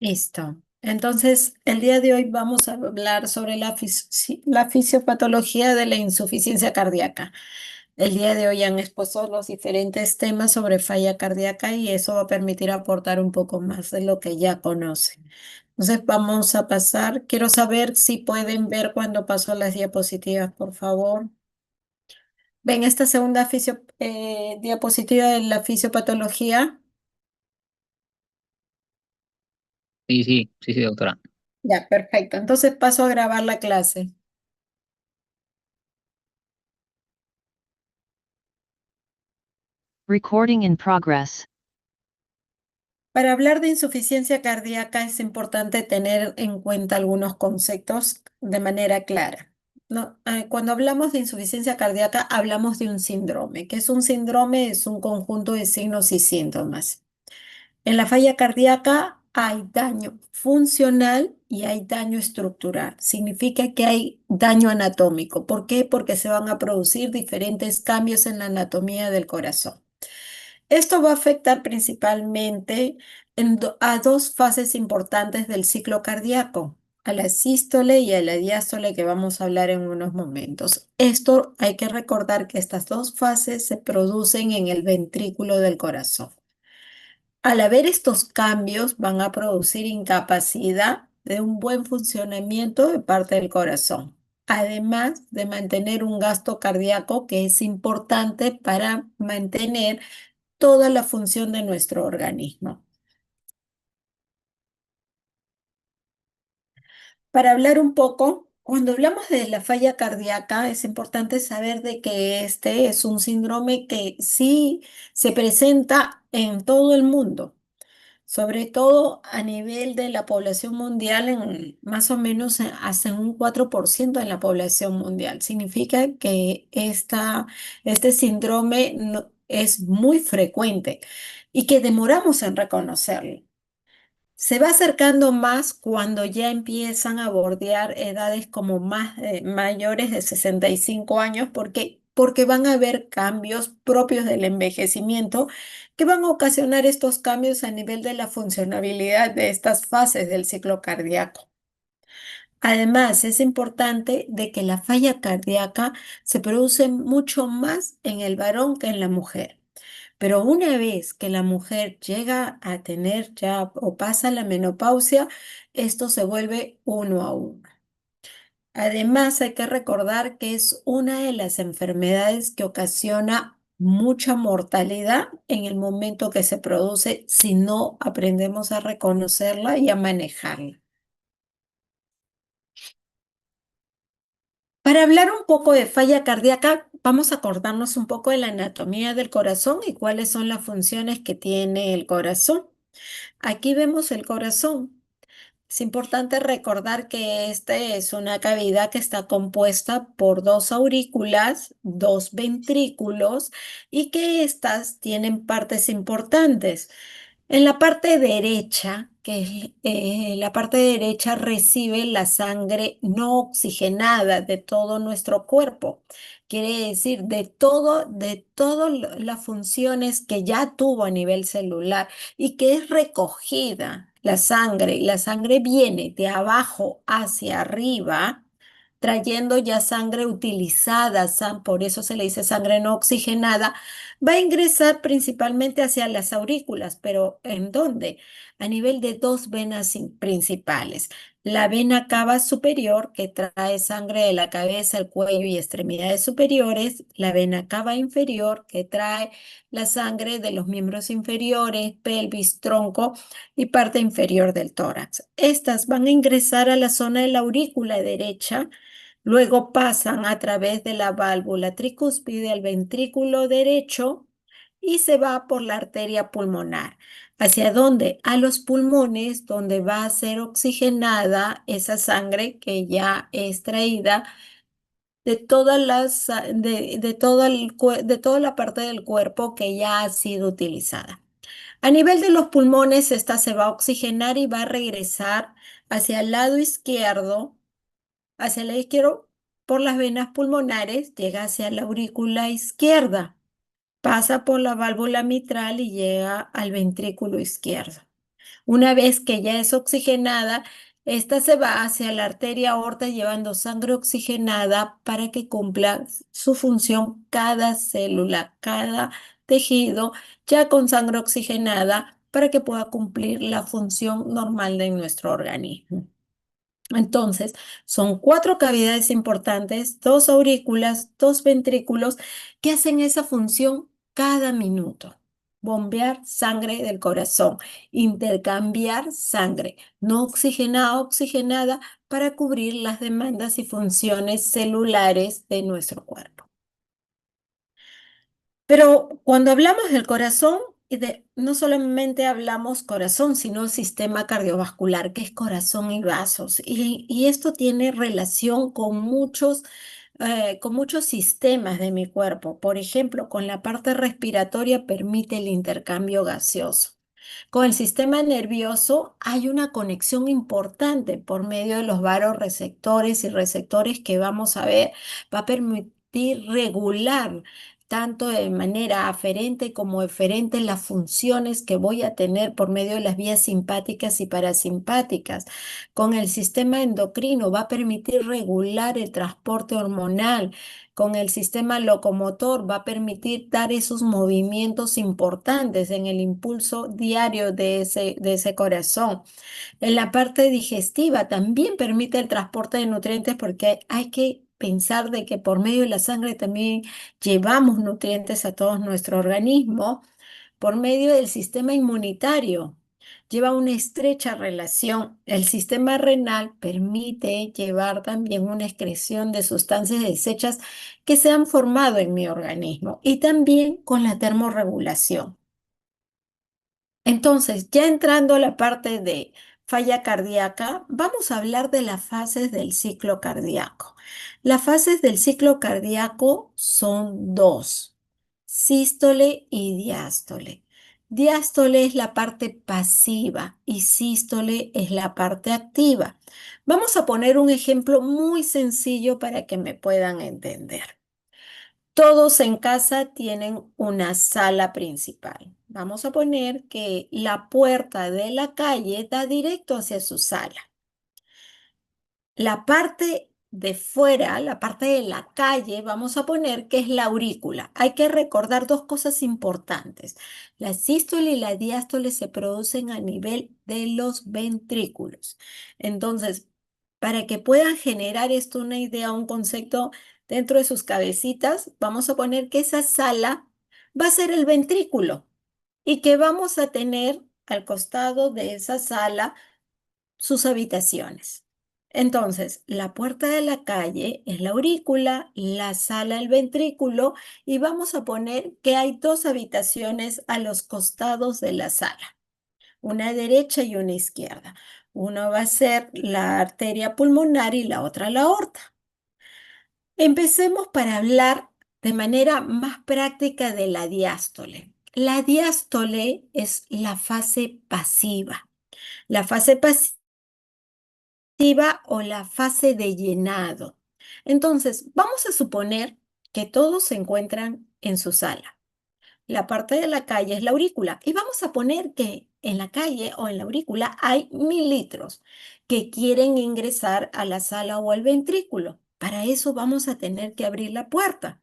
Listo. Entonces, el día de hoy vamos a hablar sobre la fisiopatología de la insuficiencia cardíaca. El día de hoy han expuesto los diferentes temas sobre falla cardíaca y eso va a permitir aportar un poco más de lo que ya conocen. Entonces, vamos a pasar. Quiero saber si pueden ver cuando paso las diapositivas, por favor. ¿Ven esta segunda diapositiva de la fisiopatología? Sí, sí, sí, sí, doctora. Ya, perfecto. Entonces paso a grabar la clase. Recording in progress. Para hablar de insuficiencia cardíaca es importante tener en cuenta algunos conceptos de manera clara, ¿no? Cuando hablamos de insuficiencia cardíaca, hablamos de un síndrome. ¿Qué es un síndrome? Es un conjunto de signos y síntomas. En la falla cardíaca hay daño funcional y hay daño estructural. Significa que hay daño anatómico. ¿Por qué? Porque se van a producir diferentes cambios en la anatomía del corazón. Esto va a afectar principalmente a dos fases importantes del ciclo cardíaco, a la sístole y a la diástole que vamos a hablar en unos momentos. Esto hay que recordar que estas dos fases se producen en el ventrículo del corazón. Al haber estos cambios van a producir incapacidad de un buen funcionamiento de parte del corazón, además de mantener un gasto cardíaco que es importante para mantener toda la función de nuestro organismo. Para hablar un poco, cuando hablamos de la falla cardíaca, es importante saber de que este es un síndrome que sí se presenta en todo el mundo, sobre todo a nivel de la población mundial, en más o menos hasta un 4% de la población mundial. Significa que este síndrome es muy frecuente y que demoramos en reconocerlo. Se va acercando más cuando ya empiezan a bordear edades como mayores de 65 años porque van a haber cambios propios del envejecimiento que van a ocasionar estos cambios a nivel de la funcionabilidad de estas fases del ciclo cardíaco. Además, es importante de que la falla cardíaca se produce mucho más en el varón que en la mujer. Pero una vez que la mujer llega a tener ya o pasa la menopausia, esto se vuelve uno a uno. Además, hay que recordar que es una de las enfermedades que ocasiona mucha mortalidad en el momento que se produce si no aprendemos a reconocerla y a manejarla. Para hablar un poco de falla cardíaca, vamos a acordarnos un poco de la anatomía del corazón y cuáles son las funciones que tiene el corazón. Aquí vemos el corazón. Es importante recordar que este es una cavidad que está compuesta por dos aurículas, dos ventrículos y que estas tienen partes importantes. En la parte derecha, la parte derecha recibe la sangre no oxigenada de todo nuestro cuerpo. Quiere decir, de todas las funciones que ya tuvo a nivel celular y que es recogida la sangre. La sangre viene de abajo hacia arriba, trayendo ya sangre utilizada, por eso se le dice sangre no oxigenada, va a ingresar principalmente hacia las aurículas, pero ¿en dónde? A nivel de dos venas principales. La vena cava superior, que trae sangre de la cabeza, el cuello y extremidades superiores. La vena cava inferior, que trae la sangre de los miembros inferiores, pelvis, tronco y parte inferior del tórax. Estas van a ingresar a la zona de la aurícula derecha. Luego pasan a través de la válvula tricúspide al ventrículo derecho y se va por la arteria pulmonar. ¿Hacia dónde? A los pulmones, donde va a ser oxigenada esa sangre que ya es traída de todas de todo de toda la parte del cuerpo que ya ha sido utilizada. A nivel de los pulmones, esta se va a oxigenar y va a regresar hacia el lado izquierdo, hacia el lado izquierdo por las venas pulmonares, llega hacia la aurícula izquierda, pasa por la válvula mitral y llega al ventrículo izquierdo. Una vez que ya es oxigenada, esta se va hacia la arteria aorta llevando sangre oxigenada para que cumpla su función cada célula, cada tejido, ya con sangre oxigenada para que pueda cumplir la función normal de nuestro organismo. Entonces, son cuatro cavidades importantes, dos aurículas, dos ventrículos, que hacen esa función cada minuto. Bombear sangre del corazón, intercambiar sangre no oxigenada, oxigenada, para cubrir las demandas y funciones celulares de nuestro cuerpo. Pero cuando hablamos del corazón, no solamente hablamos corazón, sino sistema cardiovascular, que es corazón y vasos. Y esto tiene relación con muchos sistemas de mi cuerpo. Por ejemplo, con la parte respiratoria permite el intercambio gaseoso. Con el sistema nervioso hay una conexión importante por medio de los vasoreceptores y receptores que vamos a ver. Va a permitir regular tanto de manera aferente como eferente las funciones que voy a tener por medio de las vías simpáticas y parasimpáticas. Con el sistema endocrino va a permitir regular el transporte hormonal. Con el sistema locomotor va a permitir dar esos movimientos importantes en el impulso diario de ese corazón. En la parte digestiva también permite el transporte de nutrientes porque hay que pensar de que por medio de la sangre también llevamos nutrientes a todo nuestro organismo. Por medio del sistema inmunitario lleva una estrecha relación. El sistema renal permite llevar también una excreción de sustancias desechas que se han formado en mi organismo y también con la termorregulación. Entonces, ya entrando a la parte de falla cardíaca, vamos a hablar de las fases del ciclo cardíaco. Las fases del ciclo cardíaco son dos, sístole y diástole. Diástole es la parte pasiva y sístole es la parte activa. Vamos a poner un ejemplo muy sencillo para que me puedan entender. Todos en casa tienen una sala principal. Vamos a poner que la puerta de la calle da directo hacia su sala. La parte de fuera, la parte de la calle, vamos a poner que es la aurícula. Hay que recordar dos cosas importantes. La sístole y la diástole se producen a nivel de los ventrículos. Entonces, para que puedan generar esto una idea, un concepto dentro de sus cabecitas, vamos a poner que esa sala va a ser el ventrículo y que vamos a tener al costado de esa sala sus habitaciones. Entonces, la puerta de la calle es la aurícula, la sala el ventrículo y vamos a poner que hay dos habitaciones a los costados de la sala, una derecha y una izquierda. Una va a ser la arteria pulmonar y la otra la aorta. Empecemos para hablar de manera más práctica de la diástole. La diástole es la fase pasiva. La fase pasiva o la fase de llenado. Entonces, vamos a suponer que todos se encuentran en su sala. La parte de la calle es la aurícula y vamos a poner que en la calle o en la aurícula hay 1000 litros que quieren ingresar a la sala o al ventrículo. Para eso vamos a tener que abrir la puerta.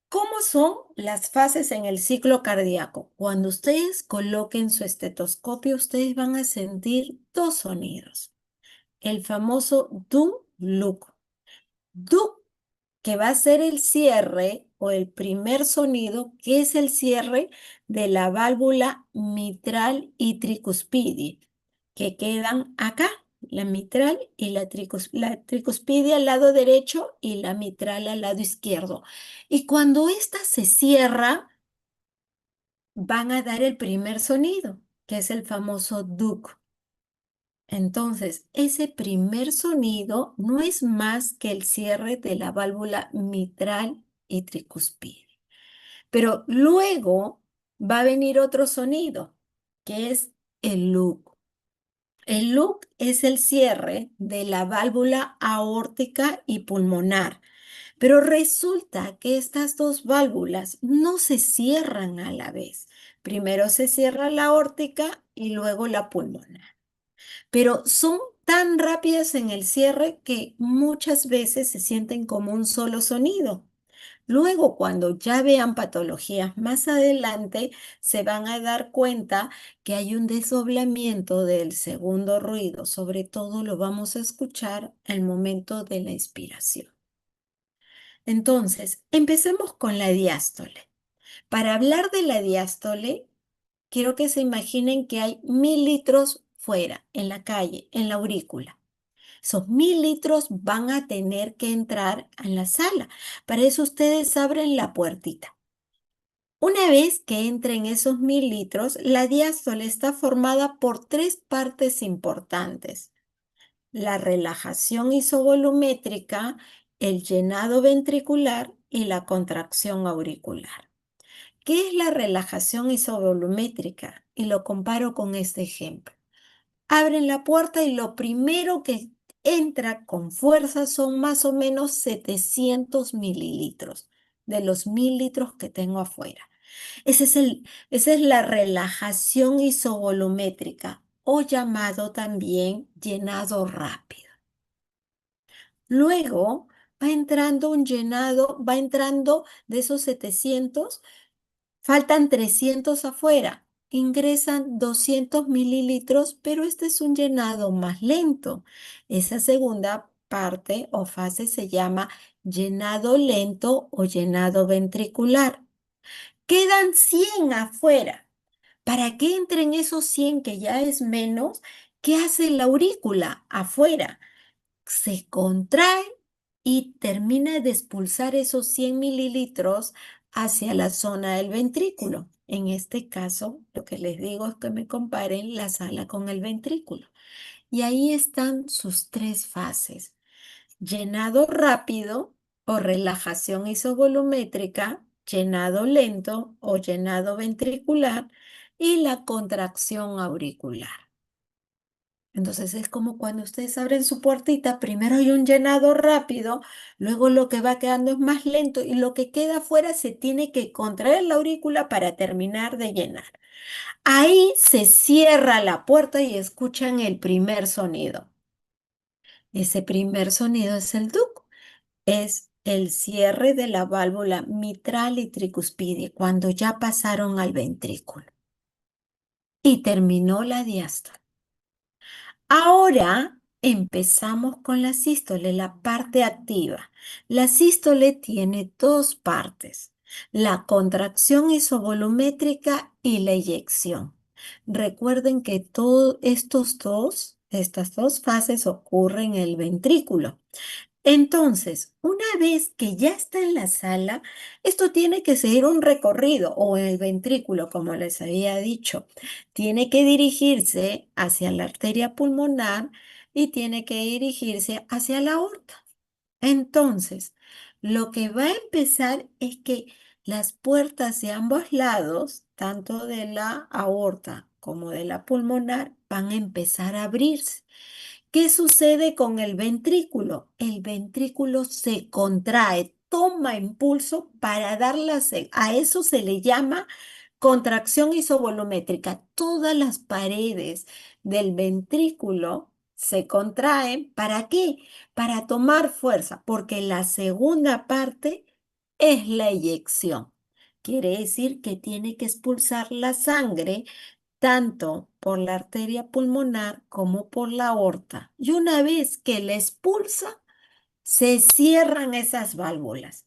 ¿Cómo son las fases en el ciclo cardíaco? Cuando ustedes coloquen su estetoscopio, ustedes van a sentir dos sonidos. El famoso do-look. Do, que va a ser el cierre o el primer sonido, que es el cierre de la válvula mitral y tricuspidia, que quedan acá, la mitral y la tricuspidia al lado derecho y la mitral al lado izquierdo. Y cuando esta se cierra, van a dar el primer sonido, que es el famoso duc. Entonces, ese primer sonido no es más que el cierre de la válvula mitral y tricuspidia. Pero luego va a venir otro sonido, que es el loop. El loop es el cierre de la válvula aórtica y pulmonar. Pero resulta que estas dos válvulas no se cierran a la vez. Primero se cierra la aórtica y luego la pulmonar. Pero son tan rápidas en el cierre que muchas veces se sienten como un solo sonido. Luego, cuando ya vean patologías más adelante, se van a dar cuenta que hay un desdoblamiento del segundo ruido. Sobre todo lo vamos a escuchar al momento de la inspiración. Entonces, empecemos con la diástole. Para hablar de la diástole, quiero que se imaginen que hay 1000 litros fuera, en la calle, en la aurícula. Esos 1000 litros van a tener que entrar en la sala. Para eso ustedes abren la puertita. Una vez que entren esos 1000 litros, la diástole está formada por tres partes importantes: la relajación isovolumétrica, el llenado ventricular y la contracción auricular. ¿Qué es la relajación isovolumétrica? Y lo comparo con este ejemplo. Abren la puerta y lo primero que entra con fuerza son más o menos 700 mililitros de los 1000 litros que tengo afuera. Esa es la relajación isovolumétrica o llamado también llenado rápido. Luego va entrando un llenado, va entrando de esos 700. Faltan 300 afuera. Ingresan 200 mililitros, pero este es un llenado más lento. Esa segunda parte o fase se llama llenado lento o llenado ventricular. Quedan 100 afuera. Para que entren esos 100 que ya es menos, ¿qué hace la aurícula afuera? Se contrae y termina de expulsar esos 100 mililitros hacia la zona del ventrículo. En este caso, lo que les digo es que me comparen la sala con el ventrículo. Y ahí están sus tres fases: llenado rápido o relajación isovolumétrica, llenado lento o llenado ventricular y la contracción auricular. Entonces es como cuando ustedes abren su puertita, primero hay un llenado rápido, luego lo que va quedando es más lento y lo que queda afuera se tiene que contraer la aurícula para terminar de llenar. Ahí se cierra la puerta y escuchan el primer sonido. Ese primer sonido es el duc, es el cierre de la válvula mitral y tricuspide cuando ya pasaron al ventrículo y terminó la diástole. Ahora empezamos con la sístole, la parte activa. La sístole tiene dos partes: la contracción isovolumétrica y la eyección. Recuerden que estas dos fases ocurren en el ventrículo. Entonces, una vez que ya está en la sala, esto tiene que seguir un recorrido o en el ventrículo, como les había dicho. Tiene que dirigirse hacia la arteria pulmonar y tiene que dirigirse hacia la aorta. Entonces, lo que va a empezar es que las puertas de ambos lados, tanto de la aorta como de la pulmonar, van a empezar a abrirse. ¿Qué sucede con el ventrículo? El ventrículo se contrae, toma impulso para a eso se le llama contracción isovolumétrica. Todas las paredes del ventrículo se contraen. ¿Para qué? Para tomar fuerza, porque la segunda parte es la eyección. Quiere decir que tiene que expulsar la sangre tanto por la arteria pulmonar como por la aorta. Y una vez que la expulsa, se cierran esas válvulas.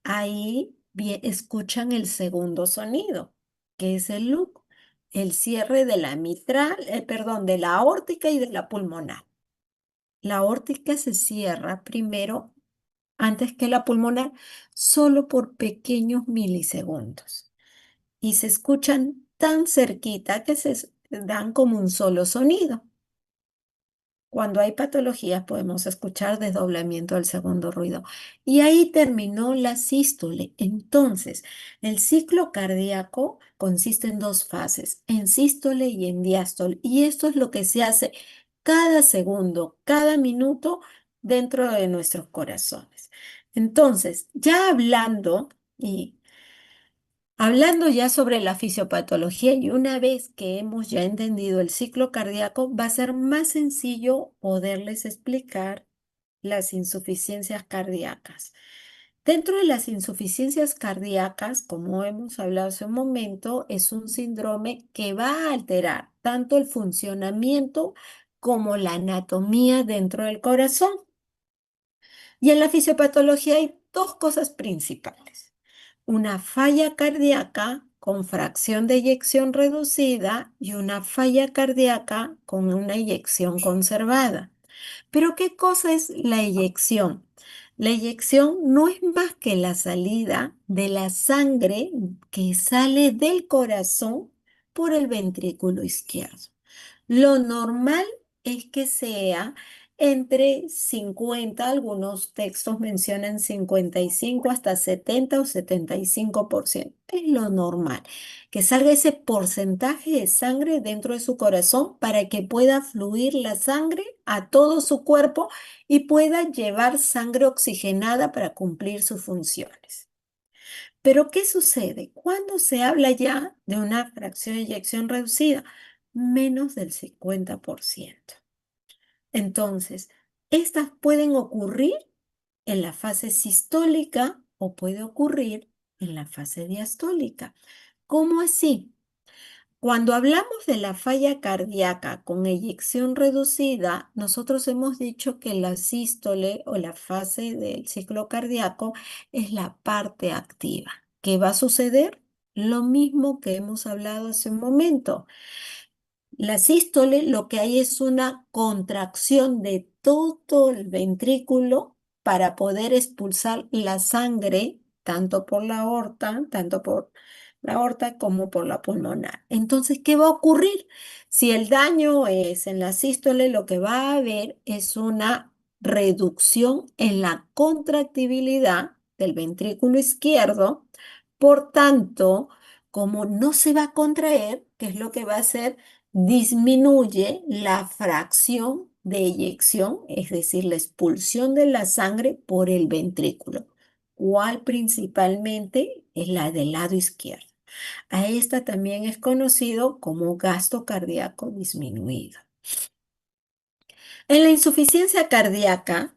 Ahí escuchan el segundo sonido, que es el loop, el cierre de la mitral, perdón, de la aórtica y de la pulmonar. La aórtica se cierra primero, antes que la pulmonar, solo por pequeños milisegundos y se escuchan tan cerquita que dan como un solo sonido. Cuando hay patologías podemos escuchar desdoblamiento del segundo ruido. Y ahí terminó la sístole. Entonces, el ciclo cardíaco consiste en dos fases: en sístole y en diástole. Y esto es lo que se hace cada segundo, cada minuto dentro de nuestros corazones. Entonces, ya hablando y Hablando ya sobre la fisiopatología y una vez que hemos ya entendido el ciclo cardíaco, va a ser más sencillo poderles explicar las insuficiencias cardíacas. Dentro de las insuficiencias cardíacas, como hemos hablado hace un momento, es un síndrome que va a alterar tanto el funcionamiento como la anatomía dentro del corazón. Y en la fisiopatología hay dos cosas principales: una falla cardíaca con fracción de eyección reducida y una falla cardíaca con una eyección conservada. Pero ¿qué cosa es la eyección? La eyección no es más que la salida de la sangre que sale del corazón por el ventrículo izquierdo. Lo normal es que sea entre 50, algunos textos mencionan 55 hasta 70 o 75%. Es lo normal, que salga ese porcentaje de sangre dentro de su corazón para que pueda fluir la sangre a todo su cuerpo y pueda llevar sangre oxigenada para cumplir sus funciones. Pero ¿qué sucede? Cuando se habla ya de una fracción de eyección reducida, menos del 50%. Entonces, estas pueden ocurrir en la fase sistólica o puede ocurrir en la fase diastólica. ¿Cómo así? Cuando hablamos de la falla cardíaca con eyección reducida, nosotros hemos dicho que la sístole o la fase del ciclo cardíaco es la parte activa. ¿Qué va a suceder? Lo mismo que hemos hablado hace un momento. La sístole lo que hay es una contracción de todo el ventrículo para poder expulsar la sangre, tanto por la aorta como por la pulmonar. Entonces, ¿qué va a ocurrir? Si el daño es en la sístole, lo que va a haber es una reducción en la contractibilidad del ventrículo izquierdo. Por tanto, como no se va a contraer, ¿qué es lo que va a hacer? Disminuye la fracción de eyección, es decir, la expulsión de la sangre por el ventrículo, cual principalmente es la del lado izquierdo. A esta también es conocido como gasto cardíaco disminuido. En la insuficiencia cardíaca,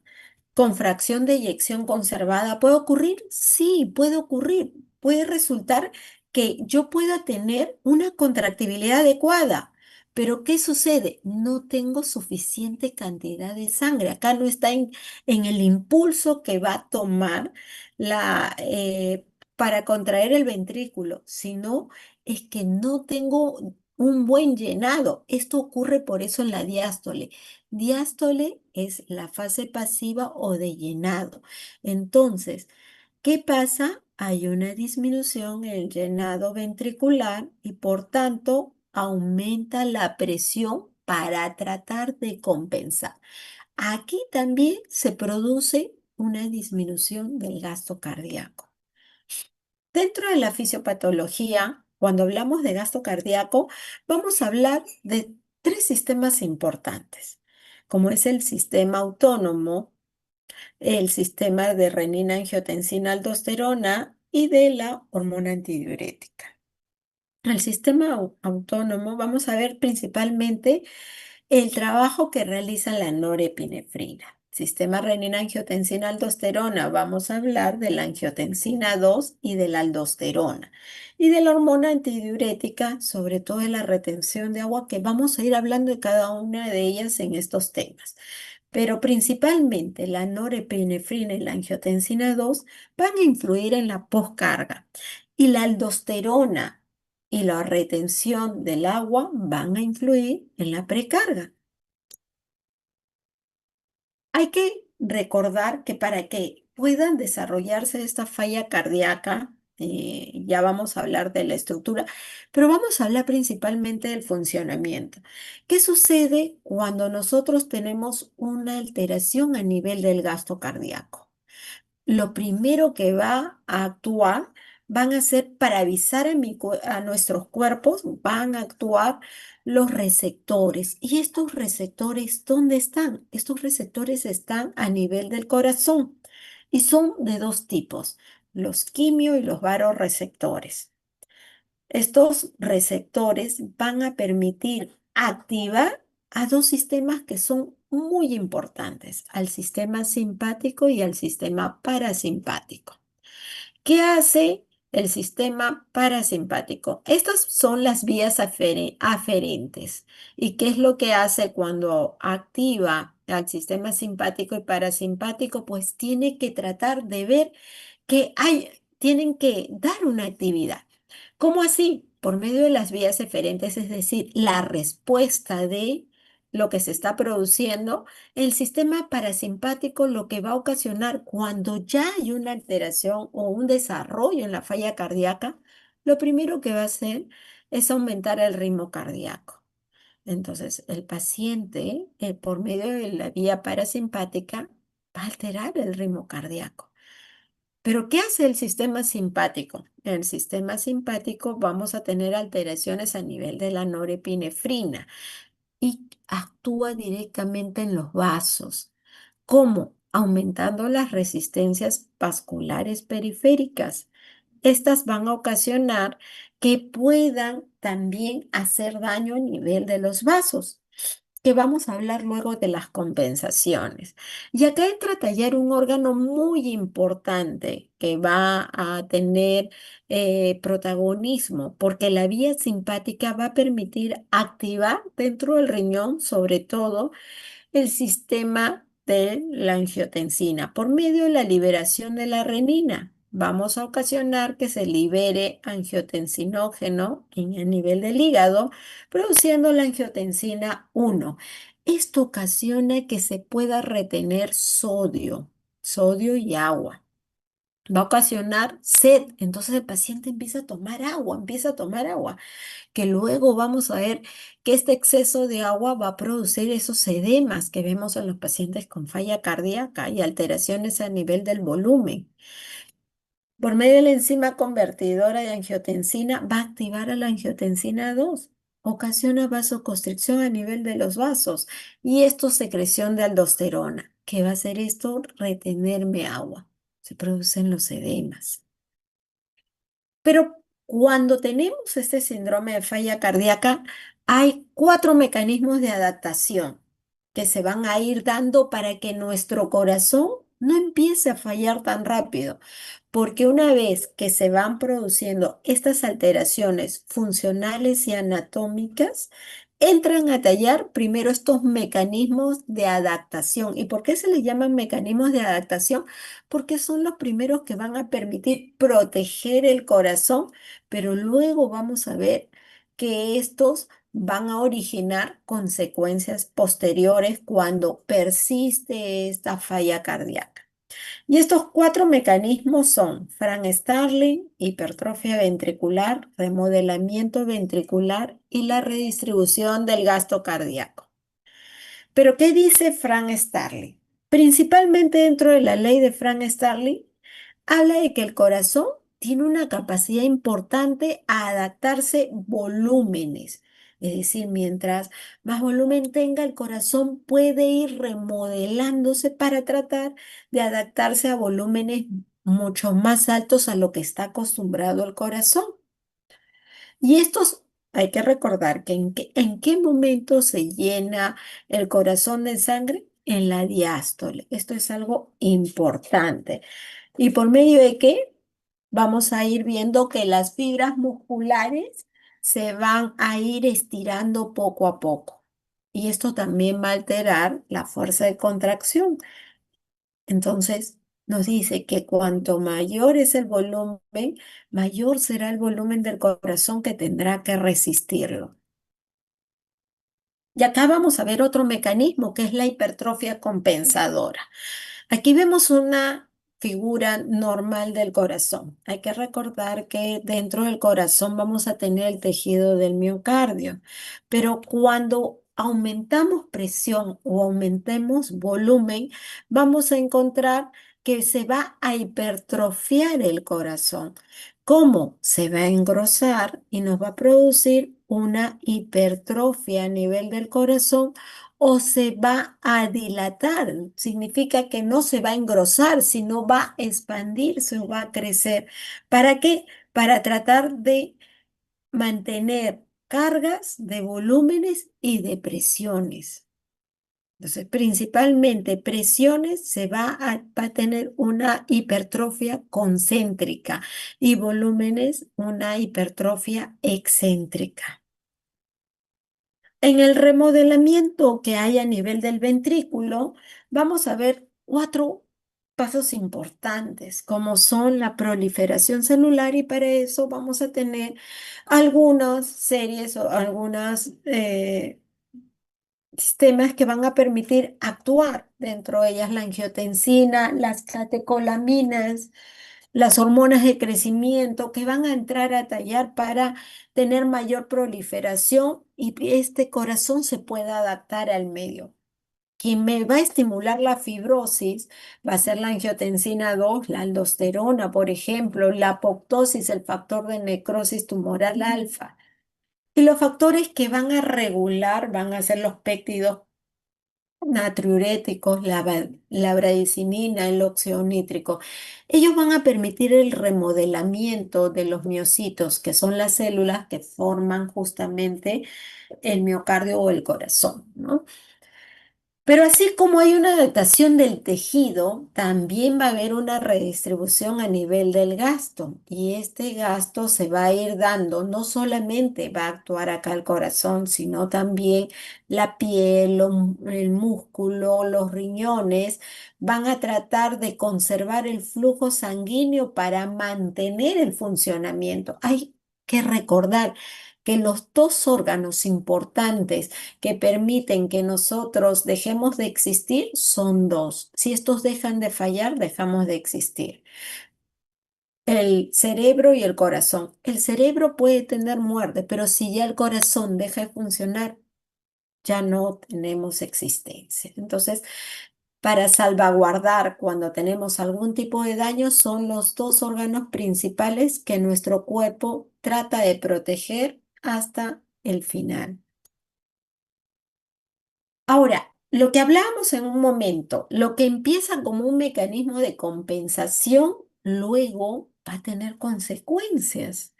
¿con fracción de eyección conservada puede ocurrir? Sí, puede ocurrir. Puede resultar que yo pueda tener una contractibilidad adecuada. Pero ¿qué sucede? No tengo suficiente cantidad de sangre. Acá no está en el impulso que va a tomar para contraer el ventrículo, sino es que no tengo un buen llenado. Esto ocurre por eso en la diástole. Diástole es la fase pasiva o de llenado. Entonces, ¿qué pasa? Hay una disminución en el llenado ventricular y por tanto aumenta la presión para tratar de compensar. Aquí también se produce una disminución del gasto cardíaco. Dentro de la fisiopatología, cuando hablamos de gasto cardíaco, vamos a hablar de tres sistemas importantes, como es el sistema autónomo, el sistema de renina-angiotensina-aldosterona y de la hormona antidiurética. El sistema autónomo, vamos a ver principalmente el trabajo que realiza la norepinefrina. Sistema renina-angiotensina-aldosterona, vamos a hablar de la angiotensina 2 y de la aldosterona. Y de la hormona antidiurética, sobre todo de la retención de agua, que vamos a ir hablando de cada una de ellas en estos temas. Pero principalmente la norepinefrina y la angiotensina 2 van a influir en la poscarga. Y la aldosterona y la retención del agua van a influir en la precarga. Hay que recordar que para que puedan desarrollarse esta falla cardíaca, ya vamos a hablar de la estructura, pero vamos a hablar principalmente del funcionamiento. ¿Qué sucede cuando nosotros tenemos una alteración a nivel del gasto cardíaco? Lo primero que va a actuar van a ser para avisar a nuestros cuerpos, van a actuar los receptores. ¿Y estos receptores dónde están? Estos receptores están a nivel del corazón y son de dos tipos, los quimio y los varoreceptores. Estos receptores van a permitir activar a dos sistemas que son muy importantes, al sistema simpático y al sistema parasimpático. ¿Qué hace el sistema parasimpático? Estas son las vías aferentes. ¿Y qué es lo que hace cuando activa al sistema simpático y parasimpático? Pues tiene que tratar de ver que tienen que dar una actividad. ¿Cómo así? Por medio de las vías eferentes, es decir, la respuesta de lo que se está produciendo, el sistema parasimpático lo que va a ocasionar cuando ya hay una alteración o un desarrollo en la falla cardíaca, lo primero que va a hacer es aumentar el ritmo cardíaco. Entonces, el paciente, por medio de la vía parasimpática, va a alterar el ritmo cardíaco. Pero ¿qué hace el sistema simpático? En el sistema simpático vamos a tener alteraciones a nivel de la norepinefrina y actúa directamente en los vasos. ¿Cómo? Aumentando las resistencias vasculares periféricas. Estas van a ocasionar que puedan también hacer daño a nivel de los vasos, que vamos a hablar luego de las compensaciones. Y acá entra a tallar un órgano muy importante que va a tener protagonismo, porque la vía simpática va a permitir activar dentro del riñón, sobre todo, el sistema de la angiotensina por medio de la liberación de la renina. Vamos a ocasionar que se libere angiotensinógeno a nivel del hígado, produciendo la angiotensina 1. Esto ocasiona que se pueda retener sodio y agua. Va a ocasionar sed, entonces el paciente empieza a tomar agua, que luego vamos a ver que este exceso de agua va a producir esos edemas que vemos en los pacientes con falla cardíaca y alteraciones a nivel del volumen. Por medio de la enzima convertidora de angiotensina, va a activar a la angiotensina 2. Ocasiona vasoconstricción a nivel de los vasos y esto secreción de aldosterona. ¿Qué va a hacer esto? Retenerme agua. Se producen los edemas. Pero cuando tenemos este síndrome de falla cardíaca, hay cuatro mecanismos de adaptación que se van a ir dando para que nuestro corazón no empiece a fallar tan rápido. Porque una vez que se van produciendo estas alteraciones funcionales y anatómicas, entran a tallar primero estos mecanismos de adaptación. ¿Y por qué se les llaman mecanismos de adaptación? Porque son los primeros que van a permitir proteger el corazón, pero luego vamos a ver que estos van a originar consecuencias posteriores cuando persiste esta falla cardíaca. Y estos cuatro mecanismos son Frank Starling, hipertrofia ventricular, remodelamiento ventricular y la redistribución del gasto cardíaco. Pero, ¿qué dice Frank Starling? Principalmente dentro de la ley de Frank Starling, habla de que el corazón tiene una capacidad importante a adaptarse volúmenes. Es decir, mientras más volumen tenga, el corazón puede ir remodelándose para tratar de adaptarse a volúmenes mucho más altos a lo que está acostumbrado el corazón. Y estos, hay que recordar que en qué momento se llena el corazón de sangre en la diástole. Esto es algo importante. ¿Y por medio de qué? Vamos a ir viendo que las fibras musculares se van a ir estirando poco a poco. Y esto también va a alterar la fuerza de contracción. Entonces, nos dice que cuanto mayor es el volumen, mayor será el volumen del corazón que tendrá que resistirlo. Y acá vamos a ver otro mecanismo que es la hipertrofia compensadora. Aquí vemos una figura normal del corazón. Hay que recordar que dentro del corazón vamos a tener el tejido del miocardio, pero cuando aumentamos presión o aumentemos volumen, vamos a encontrar que se va a hipertrofiar el corazón. ¿Cómo? Se va a engrosar y nos va a producir una hipertrofia a nivel del corazón o se va a dilatar. Significa que no se va a engrosar, sino va a expandirse o va a crecer. ¿Para qué? Para tratar de mantener cargas de volúmenes y de presiones. Entonces, principalmente presiones va a tener una hipertrofia concéntrica y volúmenes una hipertrofia excéntrica. En el remodelamiento que hay a nivel del ventrículo, vamos a ver cuatro pasos importantes, como son la proliferación celular, y para eso vamos a tener algunas series o algunas sistemas que van a permitir actuar, dentro de ellas la angiotensina, las catecolaminas, las hormonas de crecimiento que van a entrar a tallar para tener mayor proliferación y este corazón se pueda adaptar al medio. Quien me va a estimular la fibrosis va a ser la angiotensina 2, la aldosterona, por ejemplo, la apoptosis, el factor de necrosis tumoral alfa. Y los factores que van a regular van a ser los péptidos natriuréticos, la bradicinina, el óxido nítrico. Ellos van a permitir el remodelamiento de los miocitos, que son las células que forman justamente el miocardio o el corazón, ¿no? Pero así como hay una adaptación del tejido, también va a haber una redistribución a nivel del gasto. Y este gasto se va a ir dando, no solamente va a actuar acá el corazón, sino también la piel, el músculo, los riñones van a tratar de conservar el flujo sanguíneo para mantener el funcionamiento. Hay que recordar que los dos órganos importantes que permiten que nosotros dejemos de existir son dos. Si estos dejan de fallar, dejamos de existir. El cerebro y el corazón. El cerebro puede tener muerte, pero si ya el corazón deja de funcionar, ya no tenemos existencia. Entonces, para salvaguardar cuando tenemos algún tipo de daño, son los dos órganos principales que nuestro cuerpo trata de proteger hasta el final. Ahora, lo que hablábamos en un momento, lo que empieza como un mecanismo de compensación, luego va a tener consecuencias.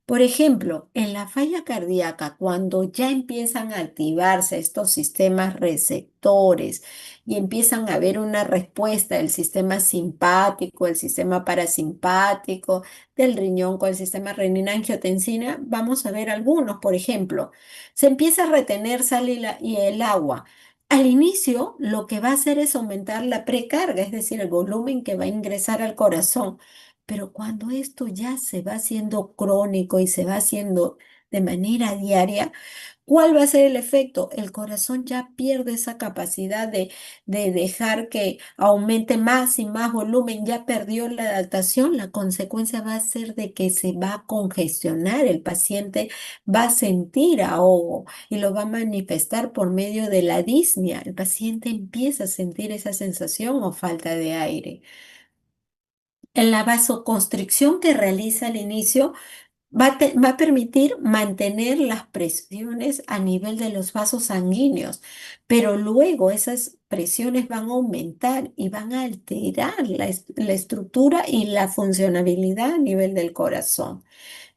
Por ejemplo, en la falla cardíaca, cuando ya empiezan a activarse estos sistemas receptores y empiezan a haber una respuesta del sistema simpático, el sistema parasimpático, del riñón con el sistema renina-angiotensina, vamos a ver algunos. Por ejemplo, se empieza a retener sal y el agua. Al inicio, lo que va a hacer es aumentar la precarga, es decir, el volumen que va a ingresar al corazón. Pero cuando esto ya se va haciendo crónico y se va haciendo de manera diaria, ¿cuál va a ser el efecto? El corazón ya pierde esa capacidad de dejar que aumente más y más volumen, ya perdió la adaptación. La consecuencia va a ser de que se va a congestionar, el paciente va a sentir ahogo y lo va a manifestar por medio de la disnea. El paciente empieza a sentir esa sensación o falta de aire. En la vasoconstricción que realiza al inicio va a permitir mantener las presiones a nivel de los vasos sanguíneos, pero luego esas presiones van a aumentar y van a alterar la estructura y la funcionabilidad a nivel del corazón.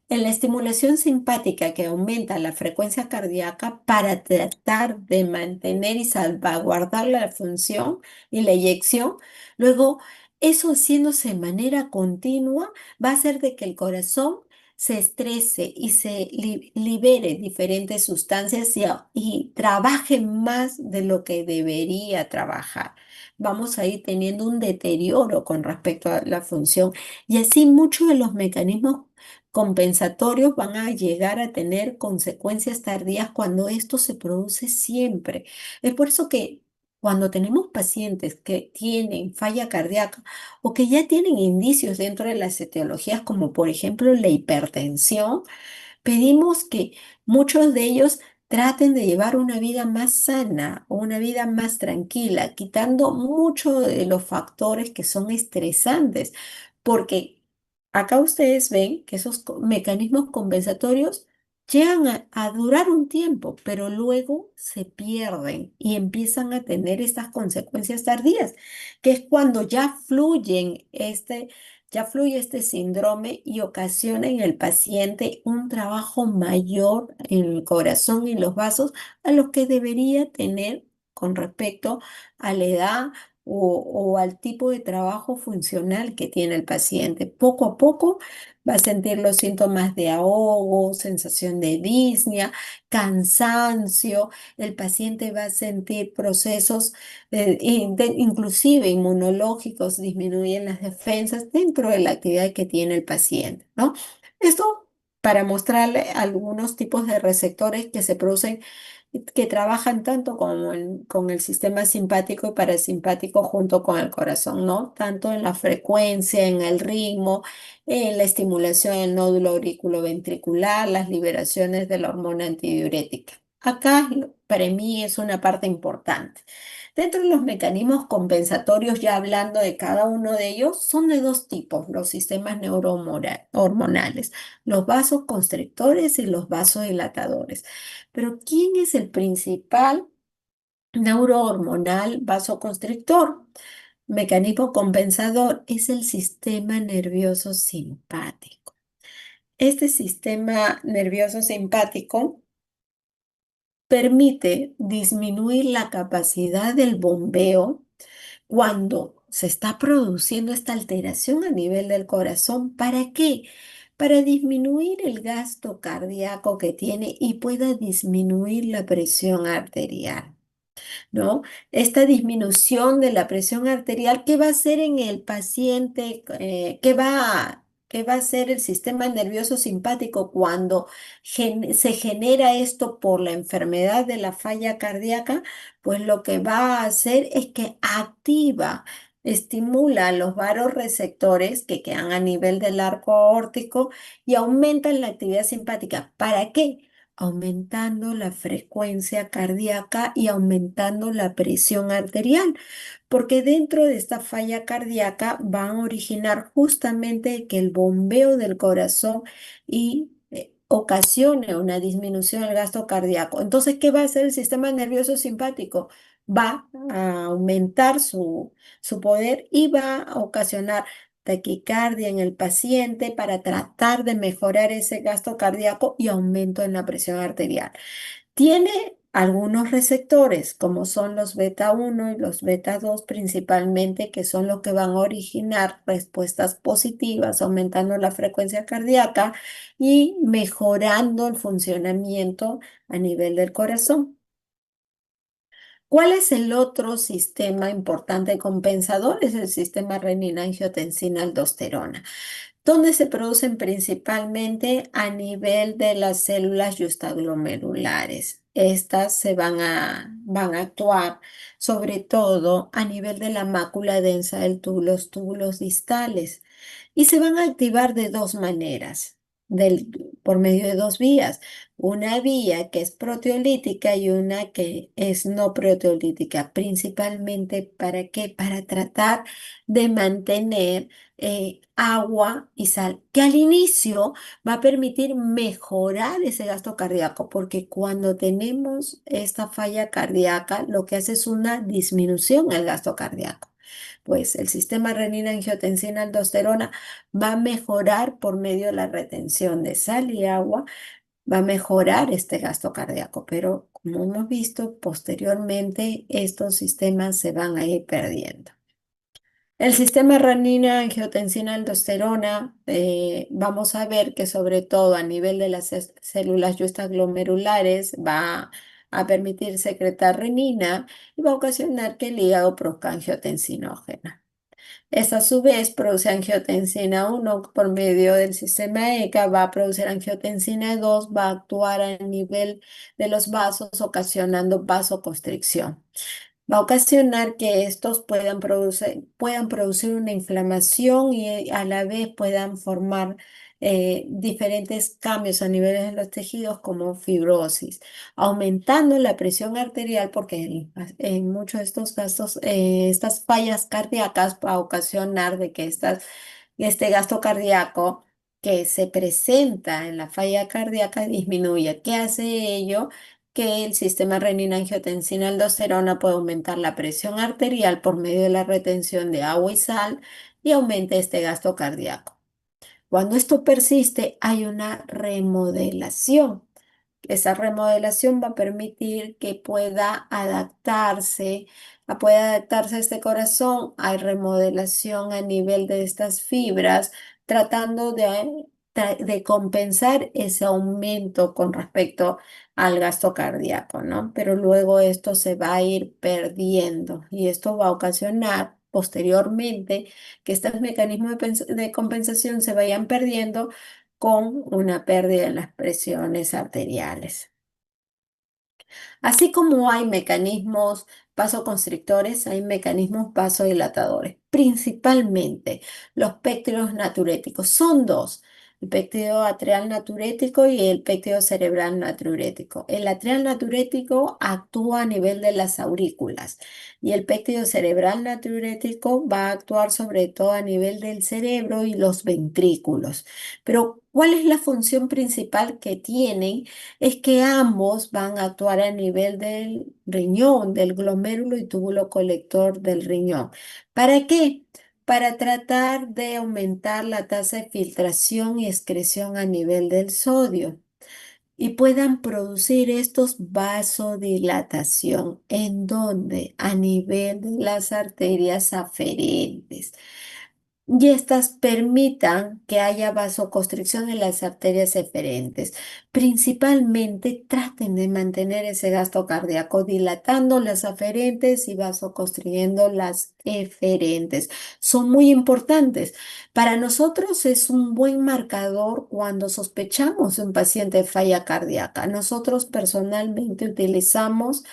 En la estimulación simpática que aumenta la frecuencia cardíaca para tratar de mantener y salvaguardar la función y la eyección, luego eso haciéndose de manera continua va a hacer de que el corazón se estrese y se libere diferentes sustancias y trabaje más de lo que debería trabajar. Vamos a ir teniendo un deterioro con respecto a la función y así muchos de los mecanismos compensatorios van a llegar a tener consecuencias tardías cuando esto se produce siempre. Es por eso que cuando tenemos pacientes que tienen falla cardíaca o que ya tienen indicios dentro de las etiologías, como por ejemplo la hipertensión, pedimos que muchos de ellos traten de llevar una vida más sana o una vida más tranquila, quitando muchos de los factores que son estresantes, porque acá ustedes ven que esos mecanismos compensatorios llegan a durar un tiempo, pero luego se pierden y empiezan a tener estas consecuencias tardías, que es cuando ya fluyen ya fluye este síndrome y ocasiona en el paciente un trabajo mayor en el corazón y los vasos a los que debería tener con respecto a la edad o al tipo de trabajo funcional que tiene el paciente. Poco a poco va a sentir los síntomas de ahogo, sensación de disnea, cansancio. El paciente va a sentir procesos inclusive inmunológicos, disminuyen las defensas dentro de la actividad que tiene el paciente, ¿no? Esto para mostrarle algunos tipos de receptores que se producen, que trabajan tanto con el sistema simpático y parasimpático junto con el corazón, ¿no? Tanto en la frecuencia, en el ritmo, en la estimulación del nódulo auriculoventricular, las liberaciones de la hormona antidiurética. Acá para mí es una parte importante. Dentro de los mecanismos compensatorios, ya hablando de cada uno de ellos, son de dos tipos, los sistemas neurohormonales, los vasoconstrictores y los vasodilatadores. Pero ¿quién es el principal neurohormonal vasoconstrictor? Mecanismo compensador es el sistema nervioso simpático. Este sistema nervioso simpático permite disminuir la capacidad del bombeo cuando se está produciendo esta alteración a nivel del corazón. ¿Para qué? Para disminuir el gasto cardíaco que tiene y pueda disminuir la presión arterial. ¿No? Esta disminución de la presión arterial, ¿qué va a hacer en el paciente? ¿Qué va a hacer el sistema nervioso simpático cuando se genera esto por la enfermedad de la falla cardíaca? Pues lo que va a hacer es que estimula los vasoreceptores que quedan a nivel del arco aórtico y aumentan la actividad simpática. ¿Para qué? Aumentando la frecuencia cardíaca y aumentando la presión arterial, porque dentro de esta falla cardíaca van a originar justamente que el bombeo del corazón y ocasione una disminución del gasto cardíaco. Entonces, ¿qué va a hacer el sistema nervioso simpático? Va a aumentar su poder y va a ocasionar taquicardia en el paciente para tratar de mejorar ese gasto cardíaco y aumento en la presión arterial. Tiene algunos receptores, como son los beta uno y los beta 2 principalmente, que son los que van a originar respuestas positivas, aumentando la frecuencia cardíaca y mejorando el funcionamiento a nivel del corazón. ¿Cuál es el otro sistema importante compensador? Es el sistema renina-angiotensina-aldosterona, donde se producen principalmente a nivel de las células justaglomerulares. Estas van a actuar sobre todo a nivel de la mácula densa los túbulos distales, y se van a activar de dos maneras, por medio de dos vías. Una vía que es proteolítica y una que es no proteolítica, principalmente ¿para qué? Para tratar de mantener agua y sal, que al inicio va a permitir mejorar ese gasto cardíaco, porque cuando tenemos esta falla cardíaca, lo que hace es una disminución del gasto cardíaco. Pues el sistema renina-angiotensina-aldosterona va a mejorar por medio de la retención de sal y agua, va a mejorar este gasto cardíaco, pero como hemos visto posteriormente, estos sistemas se van a ir perdiendo. El sistema renina-angiotensina-aldosterona, vamos a ver que sobre todo a nivel de las células justaglomerulares va a permitir secretar renina y va a ocasionar que el hígado produzca angiotensinógena. Esta a su vez produce angiotensina 1 por medio del sistema ECA, va a producir angiotensina 2, va a actuar a nivel de los vasos ocasionando vasoconstricción. Va a ocasionar que estos puedan producir una inflamación y a la vez puedan formar diferentes cambios a niveles de los tejidos como fibrosis, aumentando la presión arterial porque en muchos de estos casos estas fallas cardíacas va a ocasionar de que este gasto cardíaco que se presenta en la falla cardíaca disminuya. ¿Qué hace ello? que el sistema renina-angiotensina-aldosterona puede aumentar la presión arterial por medio de la retención de agua y sal y aumenta este gasto cardíaco. Cuando esto persiste, hay una remodelación. Esa remodelación va a permitir que pueda adaptarse este corazón. Hay remodelación a nivel de estas fibras, tratando de compensar ese aumento con respecto al gasto cardíaco, ¿no? Pero luego esto se va a ir perdiendo y esto va a ocasionar posteriormente que estos mecanismos de compensación se vayan perdiendo con una pérdida en las presiones arteriales. Así como hay mecanismos vasoconstrictores, hay mecanismos vasodilatadores. Principalmente los péptidos natriuréticos. Son dos, el péptido atrial natriurético y el péptido cerebral natriurético. El atrial natriurético actúa a nivel de las aurículas y el péptido cerebral natriurético va a actuar sobre todo a nivel del cerebro y los ventrículos. Pero, ¿cuál es la función principal que tienen? Es que ambos van a actuar a nivel del riñón, del glomérulo y túbulo colector del riñón. ¿Para qué? Para tratar de aumentar la tasa de filtración y excreción a nivel del sodio y puedan producir estos vasodilatación. ¿En dónde? A nivel de las arterias aferentes y estas permitan que haya vasoconstricción en las arterias eferentes. Principalmente traten de mantener ese gasto cardíaco, dilatando las aferentes y vasoconstriyendo las eferentes. Son muy importantes. Para nosotros es un buen marcador cuando sospechamos de un paciente de falla cardíaca. Nosotros personalmente utilizamos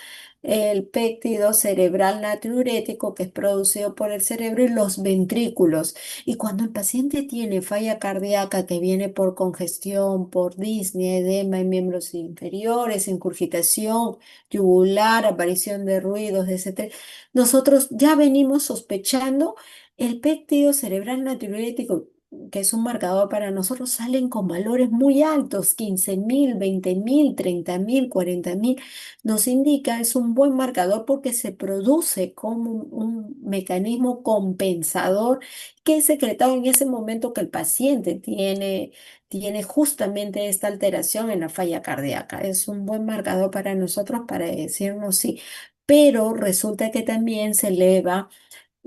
el péptido cerebral natriurético que es producido por el cerebro y los ventrículos. Y cuando el paciente tiene falla cardíaca que viene por congestión, por disnea, edema en miembros inferiores, incurgitación yugular, aparición de ruidos, etc., nosotros ya venimos sospechando el péptido cerebral natriurético, que es un marcador para nosotros, salen con valores muy altos, 15.000, 20.000, 30.000, 40.000. Nos indica, es un buen marcador porque se produce como un mecanismo compensador que es secretado en ese momento que el paciente tiene justamente esta alteración en la falla cardíaca. Es un buen marcador para nosotros para decirnos sí, pero resulta que también se eleva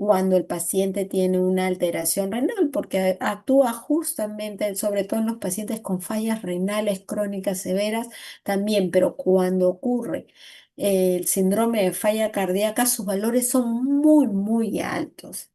cuando el paciente tiene una alteración renal, porque actúa justamente, sobre todo en los pacientes con fallas renales crónicas severas también, pero cuando ocurre el síndrome de falla cardíaca, sus valores son muy, muy altos.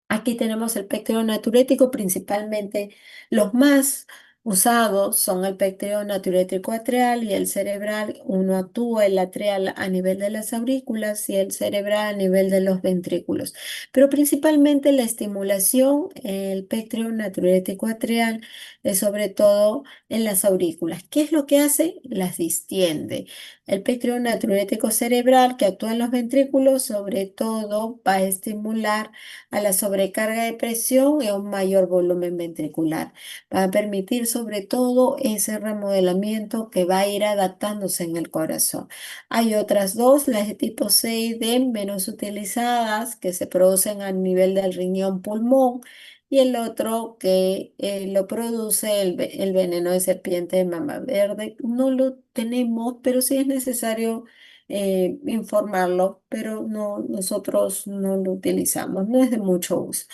Aquí tenemos el pecteo natriurético, principalmente los más usados son el pecteo natriurético atrial y el cerebral. Uno actúa el atrial a nivel de las aurículas y el cerebral a nivel de los ventrículos. Pero principalmente la estimulación, el pecteo natriurético atrial, es sobre todo en las aurículas. ¿Qué es lo que hace? Las distiende. El pecteo natriurético cerebral que actúa en los ventrículos, sobre todo va a estimular a la sobrecarga de presión y a un mayor volumen ventricular. Va a permitir sobre todo ese remodelamiento que va a ir adaptándose en el corazón. Hay otras dos, las de tipo C y D, menos utilizadas, que se producen a nivel del riñón pulmón. Y el otro que lo produce el veneno de serpiente de mama verde. No lo tenemos, pero sí es necesario informarlo, pero no, nosotros no lo utilizamos, no es de mucho uso.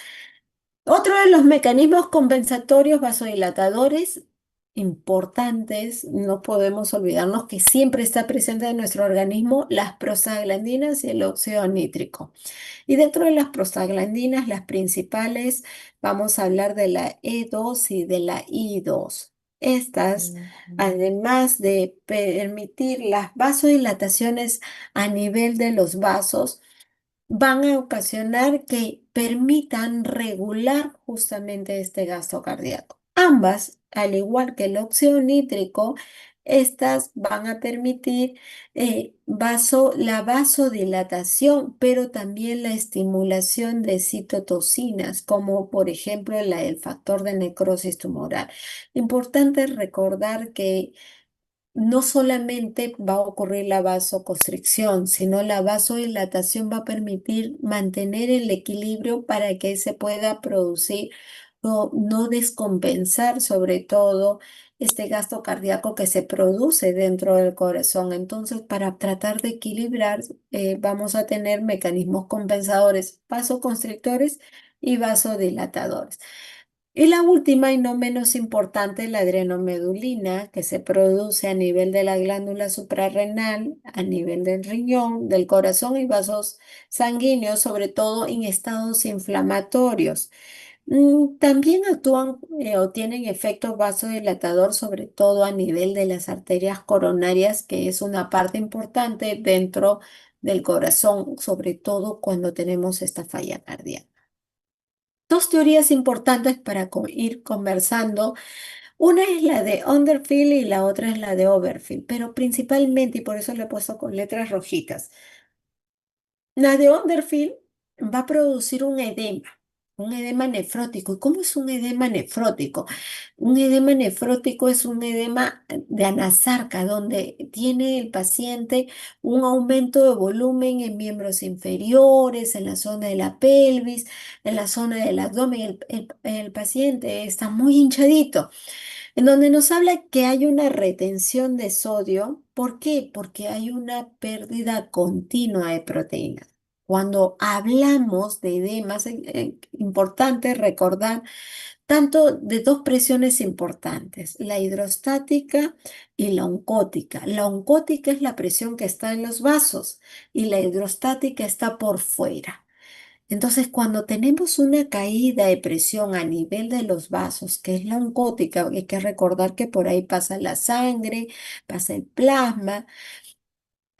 Otro de los mecanismos compensatorios vasodilatadores importantes, no podemos olvidarnos que siempre está presente en nuestro organismo las prostaglandinas y el óxido nítrico. Y dentro de las prostaglandinas, las principales, vamos a hablar de la E2 y de la I2. Estas, además de permitir las vasodilataciones a nivel de los vasos, van a ocasionar que permitan regular justamente este gasto cardíaco. Ambas, al igual que el óxido nítrico, estas van a permitir la vasodilatación, pero también la estimulación de citotoxinas, como por ejemplo el factor de necrosis tumoral. Importante recordar que no solamente va a ocurrir la vasoconstricción, sino la vasodilatación va a permitir mantener el equilibrio para que se pueda producir o no descompensar sobre todo este gasto cardíaco que se produce dentro del corazón. Entonces, para tratar de equilibrar, vamos a tener mecanismos compensadores, vasoconstrictores y vasodilatadores. Y la última y no menos importante, la adrenomedulina, que se produce a nivel de la glándula suprarrenal, a nivel del riñón, del corazón y vasos sanguíneos, sobre todo en estados inflamatorios. También actúan o tienen efecto vasodilatador, sobre todo a nivel de las arterias coronarias, que es una parte importante dentro del corazón, sobre todo cuando tenemos esta falla cardíaca. Dos teorías importantes para ir conversando. Una es la de Underfield y la otra es la de Overfield, pero principalmente, y por eso le he puesto con letras rojitas, la de Underfield va a producir un edema nefrótico. ¿Y cómo es un edema nefrótico? Un edema nefrótico es un edema de anasarca, donde tiene el paciente un aumento de volumen en miembros inferiores, en la zona de la pelvis, en la zona del abdomen. El paciente está muy hinchadito en donde nos habla que hay una retención de sodio. ¿Por qué? Porque hay una pérdida continua de proteínas. Cuando hablamos de edemas, es importante recordar tanto de dos presiones importantes, la hidrostática y la oncótica. La oncótica es la presión que está en los vasos y la hidrostática está por fuera. Entonces, cuando tenemos una caída de presión a nivel de los vasos, que es la oncótica, hay que recordar que por ahí pasa la sangre, pasa el plasma,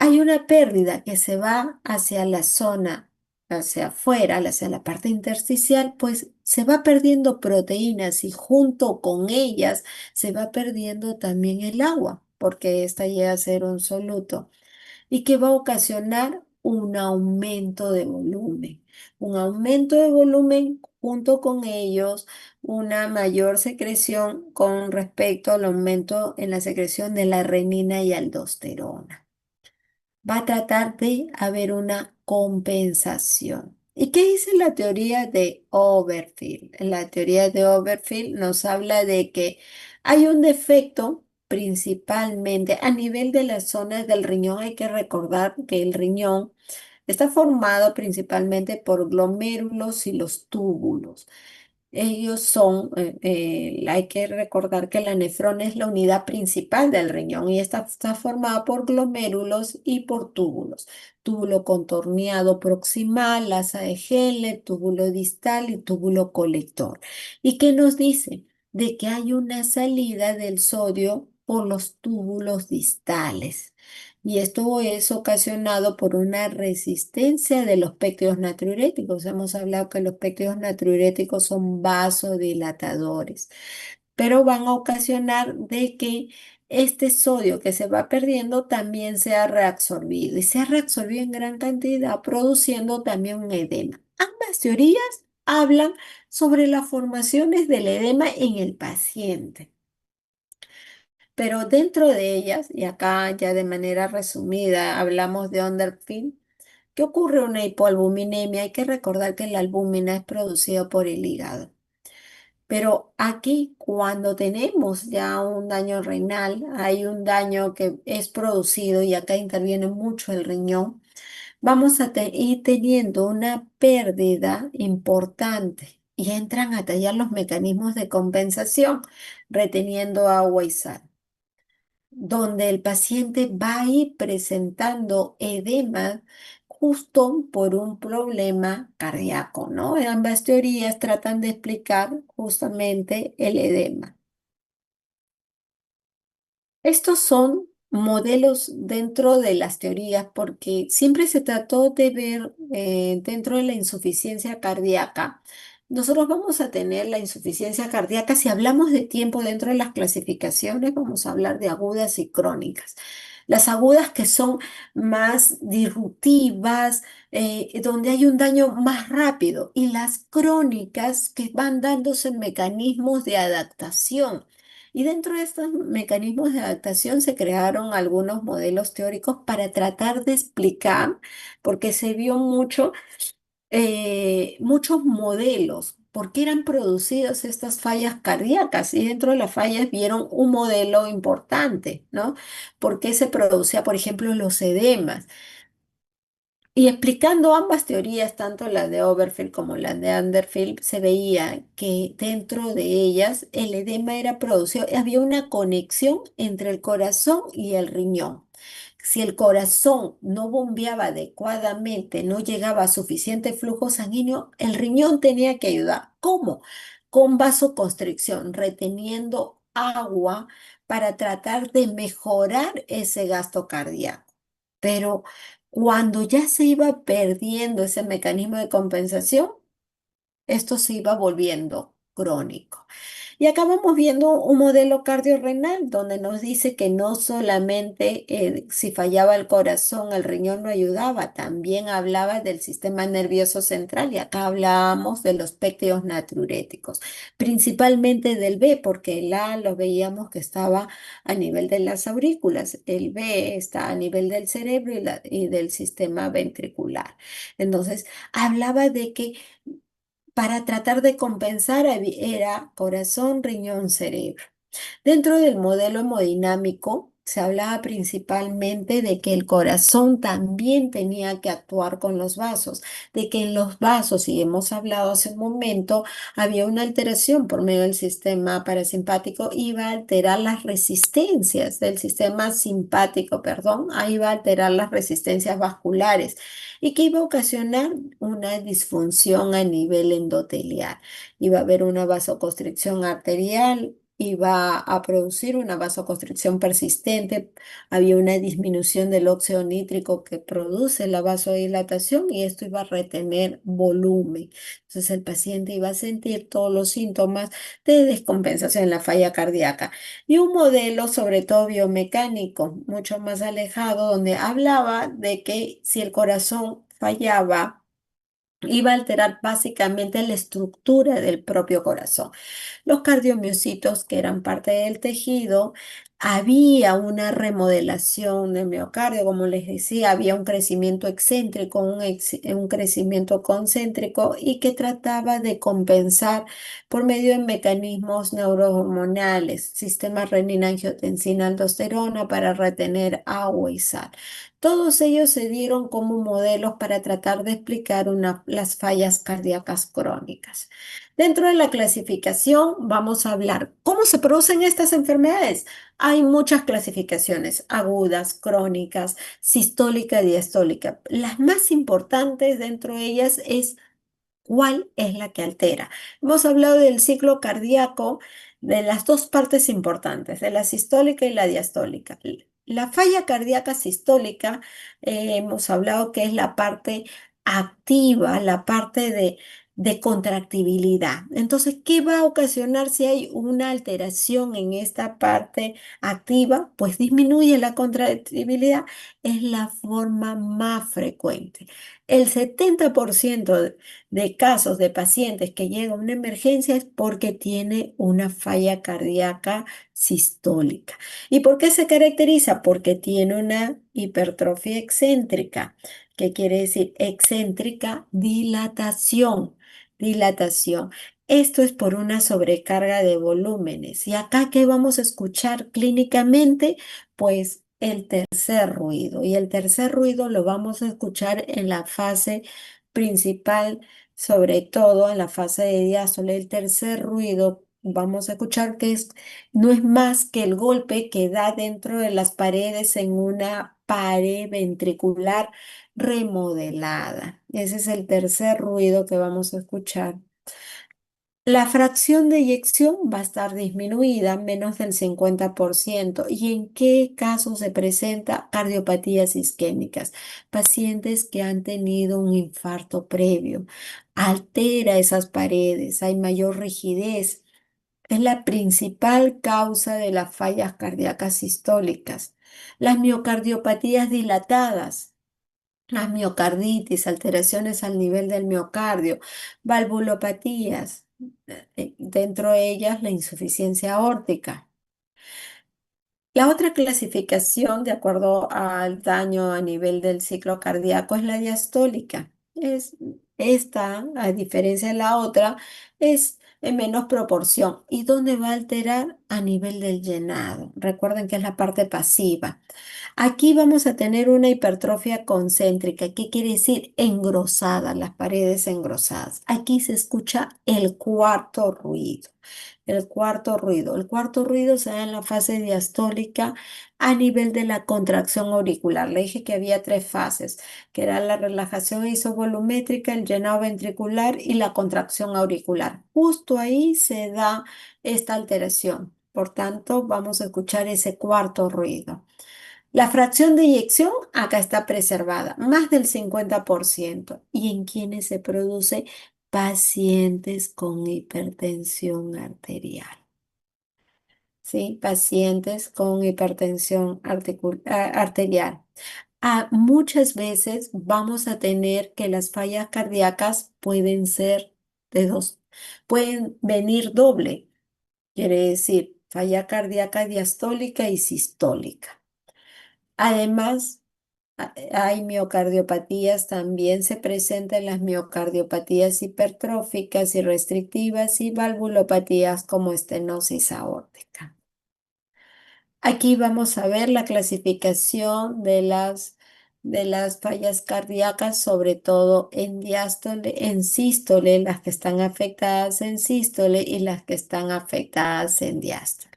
hay una pérdida que se va hacia la zona, hacia afuera, hacia la parte intersticial, pues se va perdiendo proteínas y junto con ellas se va perdiendo también el agua, porque esta llega a ser un soluto y que va a ocasionar un aumento de volumen. Un aumento de volumen junto con ellos, una mayor secreción con respecto al aumento en la secreción de la renina y aldosterona. Va a tratar de haber una compensación. ¿Y qué dice la teoría de Overfield? La teoría de Overfield nos habla de que hay un defecto principalmente a nivel de las zonas del riñón. Hay que recordar que el riñón está formado principalmente por glomérulos y los túbulos. Ellos son, hay que recordar que la nefrona es la unidad principal del riñón y esta está formada por glomérulos y por túbulos. Túbulo contorneado proximal, asa de Henle, túbulo distal y túbulo colector. ¿Y qué nos dice? De que hay una salida del sodio por los túbulos distales. Y esto es ocasionado por una resistencia de los péptidos natriuréticos. Hemos hablado que los péptidos natriuréticos son vasodilatadores, pero van a ocasionar de que este sodio que se va perdiendo también sea reabsorbido y sea reabsorbido en gran cantidad, produciendo también un edema. Ambas teorías hablan sobre las formaciones del edema en el paciente. Pero dentro de ellas, y acá ya de manera resumida hablamos de Underfield, ¿qué ocurre una hipoalbuminemia? Hay que recordar que la albúmina es producida por el hígado. Pero aquí, cuando tenemos ya un daño renal, hay un daño que es producido y acá interviene mucho el riñón, vamos a ir teniendo una pérdida importante y entran a tallar los mecanismos de compensación, reteniendo agua y sal donde el paciente va a ir presentando edema justo por un problema cardíaco, ¿no? Ambas teorías tratan de explicar justamente el edema. Estos son modelos dentro de las teorías porque siempre se trató de ver dentro de la insuficiencia cardíaca. Nosotros vamos a tener la insuficiencia cardíaca, si hablamos de tiempo dentro de las clasificaciones, vamos a hablar de agudas y crónicas. Las agudas que son más disruptivas, donde hay un daño más rápido, y las crónicas que van dándose mecanismos de adaptación. Y dentro de estos mecanismos de adaptación se crearon algunos modelos teóricos para tratar de explicar, porque se vio muchos modelos, por qué eran producidas estas fallas cardíacas. Y dentro de las fallas vieron un modelo importante, ¿no? ¿Por qué se producía, por ejemplo, los edemas? Y explicando ambas teorías, tanto la de Overfield como la de Underfield, se veía que dentro de ellas el edema era producido, había una conexión entre el corazón y el riñón. Si el corazón no bombeaba adecuadamente, no llegaba a suficiente flujo sanguíneo, el riñón tenía que ayudar. ¿Cómo? Con vasoconstricción, reteniendo agua para tratar de mejorar ese gasto cardíaco. Pero cuando ya se iba perdiendo ese mecanismo de compensación, esto se iba volviendo crónico. Y acá vamos viendo un modelo cardiorrenal donde nos dice que no solamente si fallaba el corazón, el riñón no ayudaba, también hablaba del sistema nervioso central y acá hablábamos de los péptidos natriuréticos, principalmente del B, porque el A lo veíamos que estaba a nivel de las aurículas, el B está a nivel del cerebro y del sistema ventricular. Entonces, hablaba de que para tratar de compensar era corazón, riñón, cerebro. Dentro del modelo hemodinámico se hablaba principalmente de que el corazón también tenía que actuar con los vasos, de que en los vasos, y hemos hablado hace un momento, había una alteración por medio del sistema parasimpático, iba a alterar las resistencias del sistema simpático, perdón, ahí iba a alterar las resistencias vasculares y que iba a ocasionar una disfunción a nivel endotelial. Iba a haber una vasoconstricción arterial y va a producir una vasoconstricción persistente. Había una disminución del óxido nítrico que produce la vasodilatación y esto iba a retener volumen. Entonces el paciente iba a sentir todos los síntomas de descompensación en la falla cardíaca. Y un modelo, sobre todo biomecánico, mucho más alejado, donde hablaba de que si el corazón fallaba, iba a alterar básicamente la estructura del propio corazón. Los cardiomiocitos, que eran parte del tejido, había una remodelación del miocardio, como les decía, había un crecimiento excéntrico, un crecimiento concéntrico y que trataba de compensar por medio de mecanismos neurohormonales, sistema renina-angiotensina-aldosterona para retener agua y sal. Todos ellos se dieron como modelos para tratar de explicar las fallas cardíacas crónicas. Dentro de la clasificación vamos a hablar cómo se producen estas enfermedades. Hay muchas clasificaciones, agudas, crónicas, sistólica y diastólica. Las más importantes dentro de ellas es cuál es la que altera. Hemos hablado del ciclo cardíaco, de las dos partes importantes, de la sistólica y la diastólica. La falla cardíaca sistólica, hemos hablado que es la parte activa, la parte de contractibilidad. Entonces, ¿qué va a ocasionar si hay una alteración en esta parte activa? Pues disminuye la contractibilidad, es la forma más frecuente. El 70% de casos de pacientes que llegan a una emergencia es porque tiene una falla cardíaca sistólica. ¿Y por qué se caracteriza? Porque tiene una hipertrofia excéntrica. ¿Qué quiere decir? Excéntrica, dilatación. Dilatación. Esto es por una sobrecarga de volúmenes. ¿Y acá qué vamos a escuchar clínicamente? Pues el tercer ruido. Y el tercer ruido lo vamos a escuchar en la fase principal, sobre todo en la fase de diástole. El tercer ruido vamos a escuchar que no es más que el golpe que da dentro de las paredes en una pared ventricular remodelada. Ese es el tercer ruido que vamos a escuchar. La fracción de eyección va a estar disminuida, menos del 50%. ¿Y en qué casos se presenta cardiopatías isquémicas? Pacientes que han tenido un infarto previo. Altera esas paredes, hay mayor rigidez. Es la principal causa de las fallas cardíacas sistólicas. Las miocardiopatías dilatadas. Las miocarditis, alteraciones al nivel del miocardio, valvulopatías, dentro de ellas la insuficiencia aórtica. La otra clasificación, de acuerdo al daño a nivel del ciclo cardíaco, es la diastólica. Esta, a diferencia de la otra, es en menos proporción. ¿Y dónde va a alterar? A nivel del llenado. Recuerden que es la parte pasiva. Aquí vamos a tener una hipertrofia concéntrica. ¿Qué quiere decir? Engrosada, las paredes engrosadas. Aquí se escucha el cuarto ruido. El cuarto ruido. El cuarto ruido se da en la fase diastólica a nivel de la contracción auricular. Le dije que había tres fases, que era la relajación isovolumétrica, el llenado ventricular y la contracción auricular. Justo ahí se da esta alteración. Por tanto, vamos a escuchar ese cuarto ruido. La fracción de eyección acá está preservada, más del 50%. ¿Y en quienes se produce? Pacientes con hipertensión arterial. ¿Sí? Pacientes con hipertensión arterial. Muchas veces vamos a tener que las fallas cardíacas pueden ser de dos, pueden venir doble, quiere decir falla cardíaca diastólica y sistólica. Además, hay miocardiopatías, también se presentan las miocardiopatías hipertróficas y restrictivas y valvulopatías como estenosis aórtica. Aquí vamos a ver la clasificación de las fallas cardíacas, sobre todo en diástole, en sístole, las que están afectadas en sístole y las que están afectadas en diástole.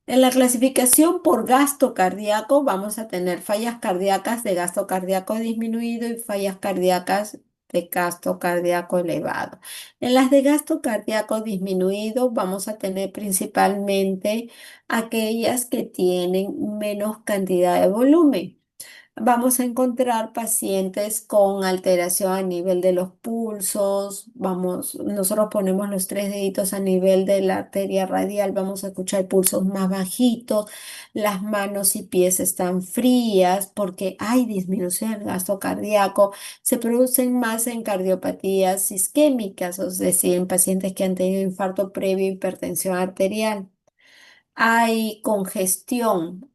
En la clasificación por gasto cardíaco vamos a tener fallas cardíacas de gasto cardíaco disminuido y fallas cardíacas de gasto cardíaco elevado. En las de gasto cardíaco disminuido vamos a tener principalmente aquellas que tienen menos cantidad de volumen. Vamos a encontrar pacientes con alteración a nivel de los pulsos. Nosotros ponemos los tres deditos a nivel de la arteria radial. Vamos a escuchar pulsos más bajitos. Las manos y pies están frías porque hay disminución del gasto cardíaco. Se producen más en cardiopatías isquémicas, es decir, en pacientes que han tenido infarto previo, hipertensión arterial. Hay congestión,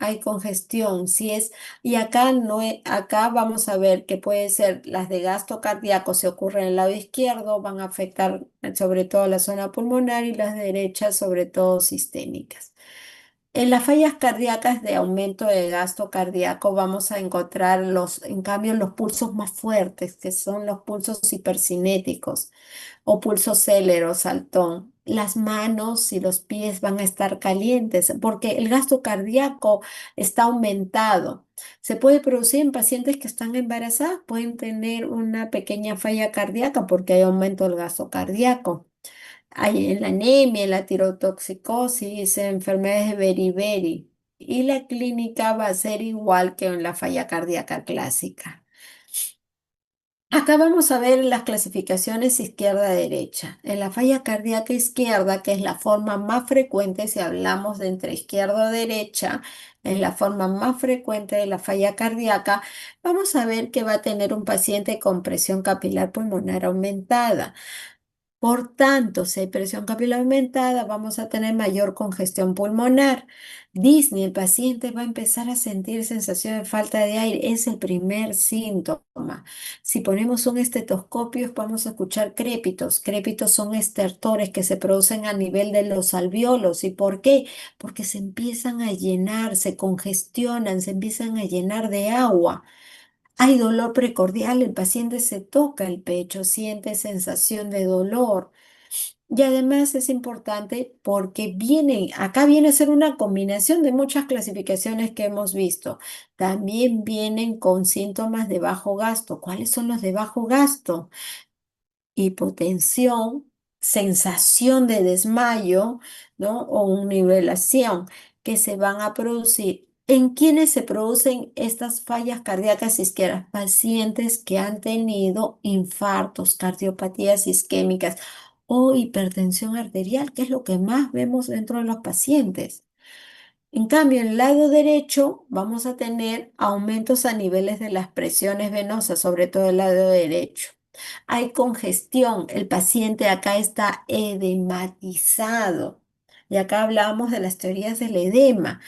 si es, y acá no acá vamos a ver que puede ser las de gasto cardíaco se ocurren en el lado izquierdo, van a afectar sobre todo la zona pulmonar y las derechas sobre todo sistémicas. En las fallas cardíacas de aumento de gasto cardíaco vamos a encontrar en cambio, los pulsos más fuertes, que son los pulsos hipercinéticos o pulso célero, saltón. Las manos y los pies van a estar calientes porque el gasto cardíaco está aumentado. Se puede producir en pacientes que están embarazadas, pueden tener una pequeña falla cardíaca porque hay aumento del gasto cardíaco. Hay en la anemia, en la tirotoxicosis, en enfermedades de beriberi. Y la clínica va a ser igual que en la falla cardíaca clásica. Acá vamos a ver las clasificaciones izquierda-derecha. En la falla cardíaca izquierda, que es la forma más frecuente si hablamos de entre izquierda o derecha, es la forma más frecuente de la falla cardíaca, vamos a ver que va a tener un paciente con presión capilar pulmonar aumentada. Por tanto, si hay presión capilar aumentada, vamos a tener mayor congestión pulmonar. Disney, el paciente va a empezar a sentir sensación de falta de aire. Es el primer síntoma. Si ponemos un estetoscopio, vamos a escuchar crépitos. Crépitos son estertores que se producen a nivel de los alvéolos. ¿Y por qué? Porque se empiezan a llenar, se congestionan, se empiezan a llenar de agua. Hay dolor precordial, el paciente se toca el pecho, siente sensación de dolor. Y además es importante porque acá viene a ser una combinación de muchas clasificaciones que hemos visto. También vienen con síntomas de bajo gasto. ¿Cuáles son los de bajo gasto? Hipotensión, sensación de desmayo, ¿no? O una nivelación que se van a producir. ¿En quiénes se producen estas fallas cardíacas isquémicas? Pacientes que han tenido infartos, cardiopatías isquémicas o hipertensión arterial, que es lo que más vemos dentro de los pacientes. En cambio, en el lado derecho vamos a tener aumentos a niveles de las presiones venosas, sobre todo el lado derecho. Hay congestión, el paciente acá está edematizado. Y acá hablábamos de las teorías del edema.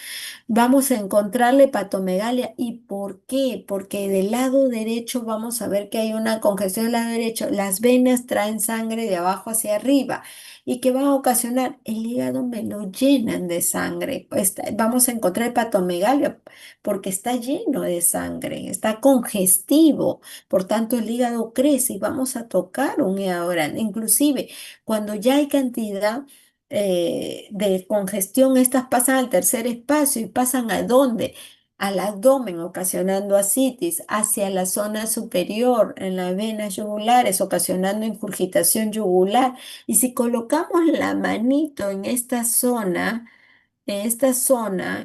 Vamos a encontrarle hepatomegalia. ¿Y por qué? Porque del lado derecho vamos a ver que hay una congestión del lado derecho. Las venas traen sangre de abajo hacia arriba. ¿Y qué va a ocasionar? El hígado me lo llenan de sangre. Vamos a encontrar hepatomegalia porque está lleno de sangre, está congestivo. Por tanto, el hígado crece y vamos a tocar un hígado grande. Inclusive, cuando ya hay cantidad de congestión, estas pasan al tercer espacio y pasan ¿a dónde? Al abdomen, ocasionando ascitis, hacia la zona superior, en las venas yugulares, ocasionando ingurgitación yugular. Y si colocamos la manito en esta zona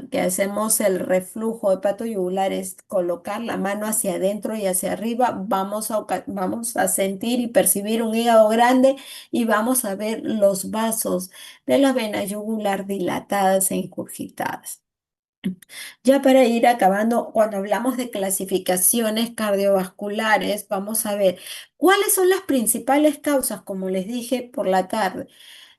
que hacemos el reflujo hepatoyugular, es colocar la mano hacia adentro y hacia arriba, vamos a sentir y percibir un hígado grande y vamos a ver los vasos de la vena yugular dilatadas e ingurgitadas. Ya para ir acabando, cuando hablamos de clasificaciones cardiovasculares, vamos a ver cuáles son las principales causas, como les dije por la tarde.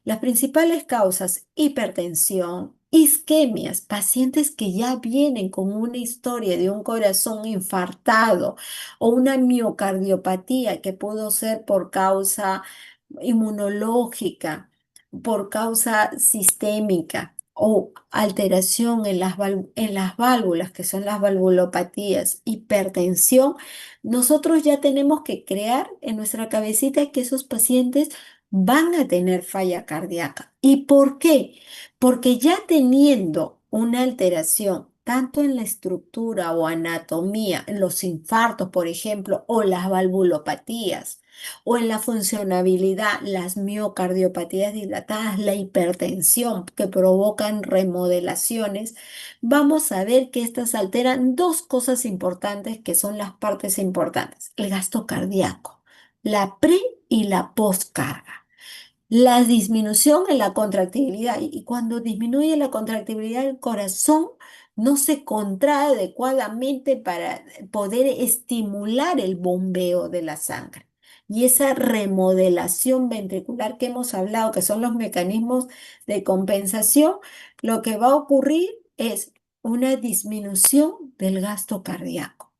Las principales causas: hipertensión, isquemias, pacientes que ya vienen con una historia de un corazón infartado o una miocardiopatía que pudo ser por causa inmunológica, por causa sistémica o alteración en en las válvulas, que son las valvulopatías, hipertensión. Nosotros ya tenemos que crear en nuestra cabecita que esos pacientes van a tener falla cardíaca. ¿Y por qué? Porque ya teniendo una alteración tanto en la estructura o anatomía, en los infartos, por ejemplo, o las valvulopatías, o en la funcionabilidad, las miocardiopatías dilatadas, la hipertensión que provocan remodelaciones, vamos a ver que estas alteran dos cosas importantes que son las partes importantes: el gasto cardíaco, la pre y la postcarga. La disminución en la contractibilidad, y cuando disminuye la contractibilidad del corazón, no se contrae adecuadamente para poder estimular el bombeo de la sangre. Y esa remodelación ventricular que hemos hablado, que son los mecanismos de compensación, lo que va a ocurrir es una disminución del gasto cardíaco.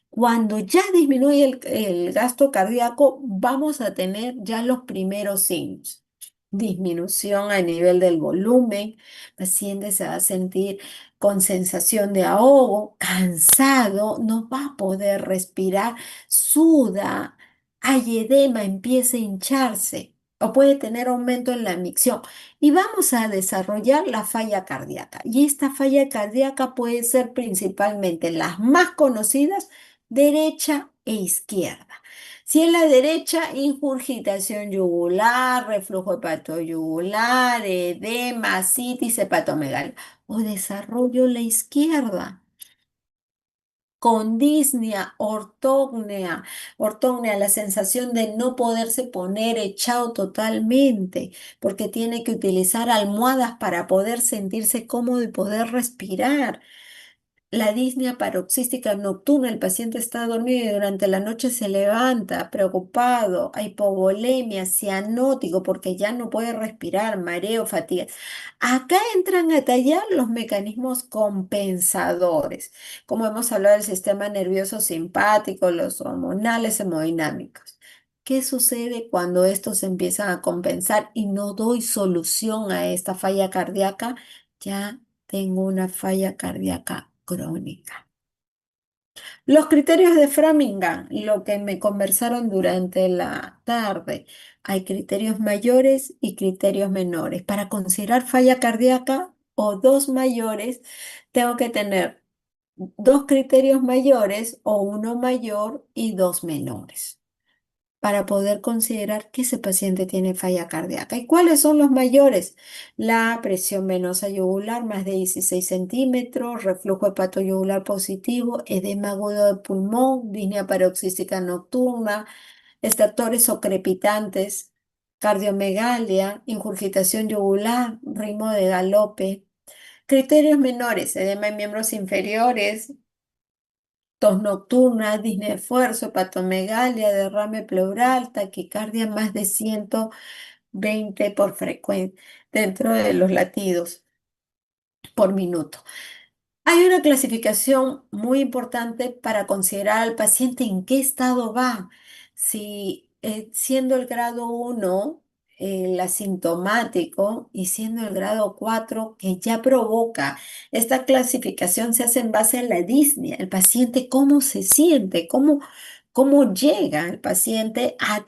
Cuando ya disminuye el gasto cardíaco, vamos a tener ya los primeros signos. Disminución a nivel del volumen, el paciente se va a sentir con sensación de ahogo, cansado, no va a poder respirar, suda, hay edema, empieza a hincharse o puede tener aumento en la micción y vamos a desarrollar la falla cardíaca. Y esta falla cardíaca puede ser principalmente las más conocidas, derecha e izquierda. Si en la derecha, ingurgitación yugular, reflujo hepatoyugular, edema, citis, hepatomegalia. O desarrollo la izquierda, con disnea, ortognia, la sensación de no poderse poner echado totalmente, porque tiene que utilizar almohadas para poder sentirse cómodo y poder respirar. La disnea paroxística nocturna, el paciente está dormido y durante la noche se levanta preocupado, hay hipovolemia, cianótico porque ya no puede respirar, mareo, fatiga. Acá entran a tallar los mecanismos compensadores, como hemos hablado del sistema nervioso simpático, los hormonales, hemodinámicos. ¿Qué sucede cuando estos empiezan a compensar y no doy solución a esta falla cardíaca? Ya tengo una falla cardíaca crónica. Los criterios de Framingham, lo que me conversaron durante la tarde. Hay criterios mayores y criterios menores. Para considerar falla cardíaca o dos mayores, tengo que tener dos criterios mayores o uno mayor y dos menores para poder considerar que ese paciente tiene falla cardíaca. ¿Y cuáles son los mayores? La presión venosa yugular más de 16 centímetros, reflujo hepatoyugular positivo, edema agudo de pulmón, disnea paroxística nocturna, estertores o crepitantes, cardiomegalia, ingurgitación yugular, ritmo de galope. Criterios menores: edema en miembros inferiores, tos nocturna, disnea de esfuerzo, hepatomegalia, derrame pleural, taquicardia más de 100 20 por frecuencia dentro de los latidos por minuto. Hay una clasificación muy importante para considerar al paciente en qué estado va. Si siendo el grado 1 el asintomático y siendo el grado 4 que ya provoca, esta clasificación se hace en base a la disnea, el paciente cómo se siente, cómo llega el paciente a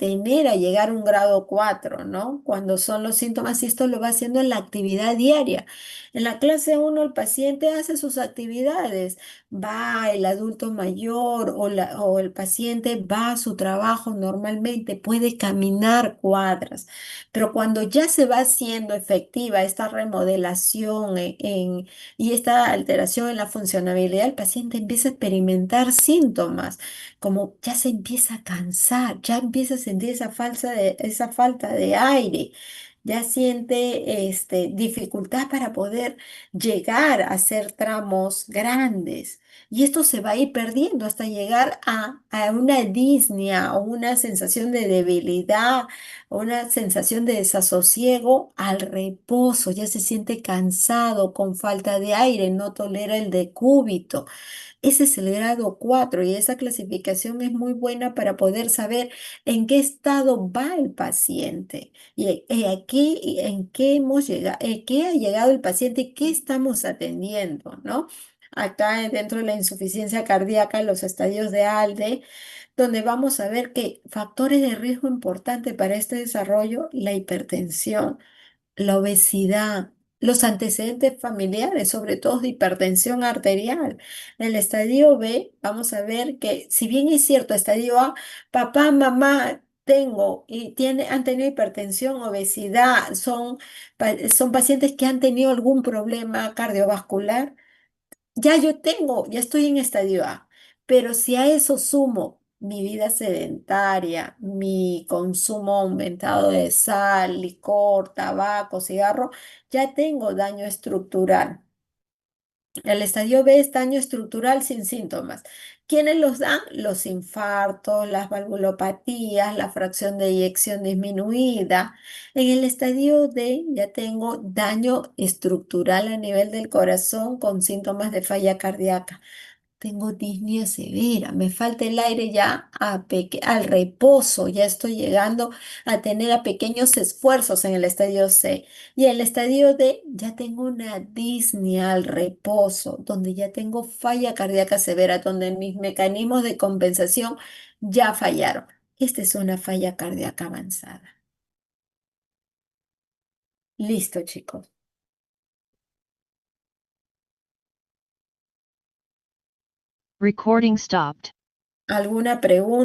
llegar a un grado 4, ¿no? Cuando son los síntomas y esto lo va haciendo en la actividad diaria. En la clase 1 el paciente hace sus actividades, va el adulto mayor o el paciente va a su trabajo normalmente, puede caminar cuadras, pero cuando ya se va haciendo efectiva esta remodelación y esta alteración en la funcionabilidad, el paciente empieza a experimentar síntomas, como ya se empieza a cansar, ya empieza a sentir esa falta de aire, ya siente dificultad para poder llegar a hacer tramos grandes. Y esto se va a ir perdiendo hasta llegar a una disnea o una sensación de debilidad o una sensación de desasosiego al reposo. Ya se siente cansado, con falta de aire, no tolera el decúbito. Ese es el grado 4 y esa clasificación es muy buena para poder saber en qué estado va el paciente y aquí en qué hemos llegado, qué ha llegado el paciente y qué estamos atendiendo, ¿no? Acá dentro de la insuficiencia cardíaca, los estadios de ALDE, donde vamos a ver que factores de riesgo importantes para este desarrollo, la hipertensión, la obesidad, los antecedentes familiares, sobre todo de hipertensión arterial. En el estadio B, vamos a ver que, si bien es cierto, estadio A, papá, mamá, han tenido hipertensión, obesidad, son pacientes que han tenido algún problema cardiovascular. Ya estoy en estadio A, pero si a eso sumo mi vida sedentaria, mi consumo aumentado de sal, licor, tabaco, cigarro, ya tengo daño estructural. El estadio B es daño estructural sin síntomas. ¿Quiénes los dan? Los infartos, las valvulopatías, la fracción de eyección disminuida. En el estadio D ya tengo daño estructural a nivel del corazón con síntomas de falla cardíaca. Tengo disnea severa, me falta el aire ya al reposo, ya estoy llegando a tener a pequeños esfuerzos en el estadio C. Y en el estadio D ya tengo una disnea al reposo, donde ya tengo falla cardíaca severa, donde mis mecanismos de compensación ya fallaron. Esta es una falla cardíaca avanzada. Listo, chicos. Recording stopped. ¿Alguna pregunta?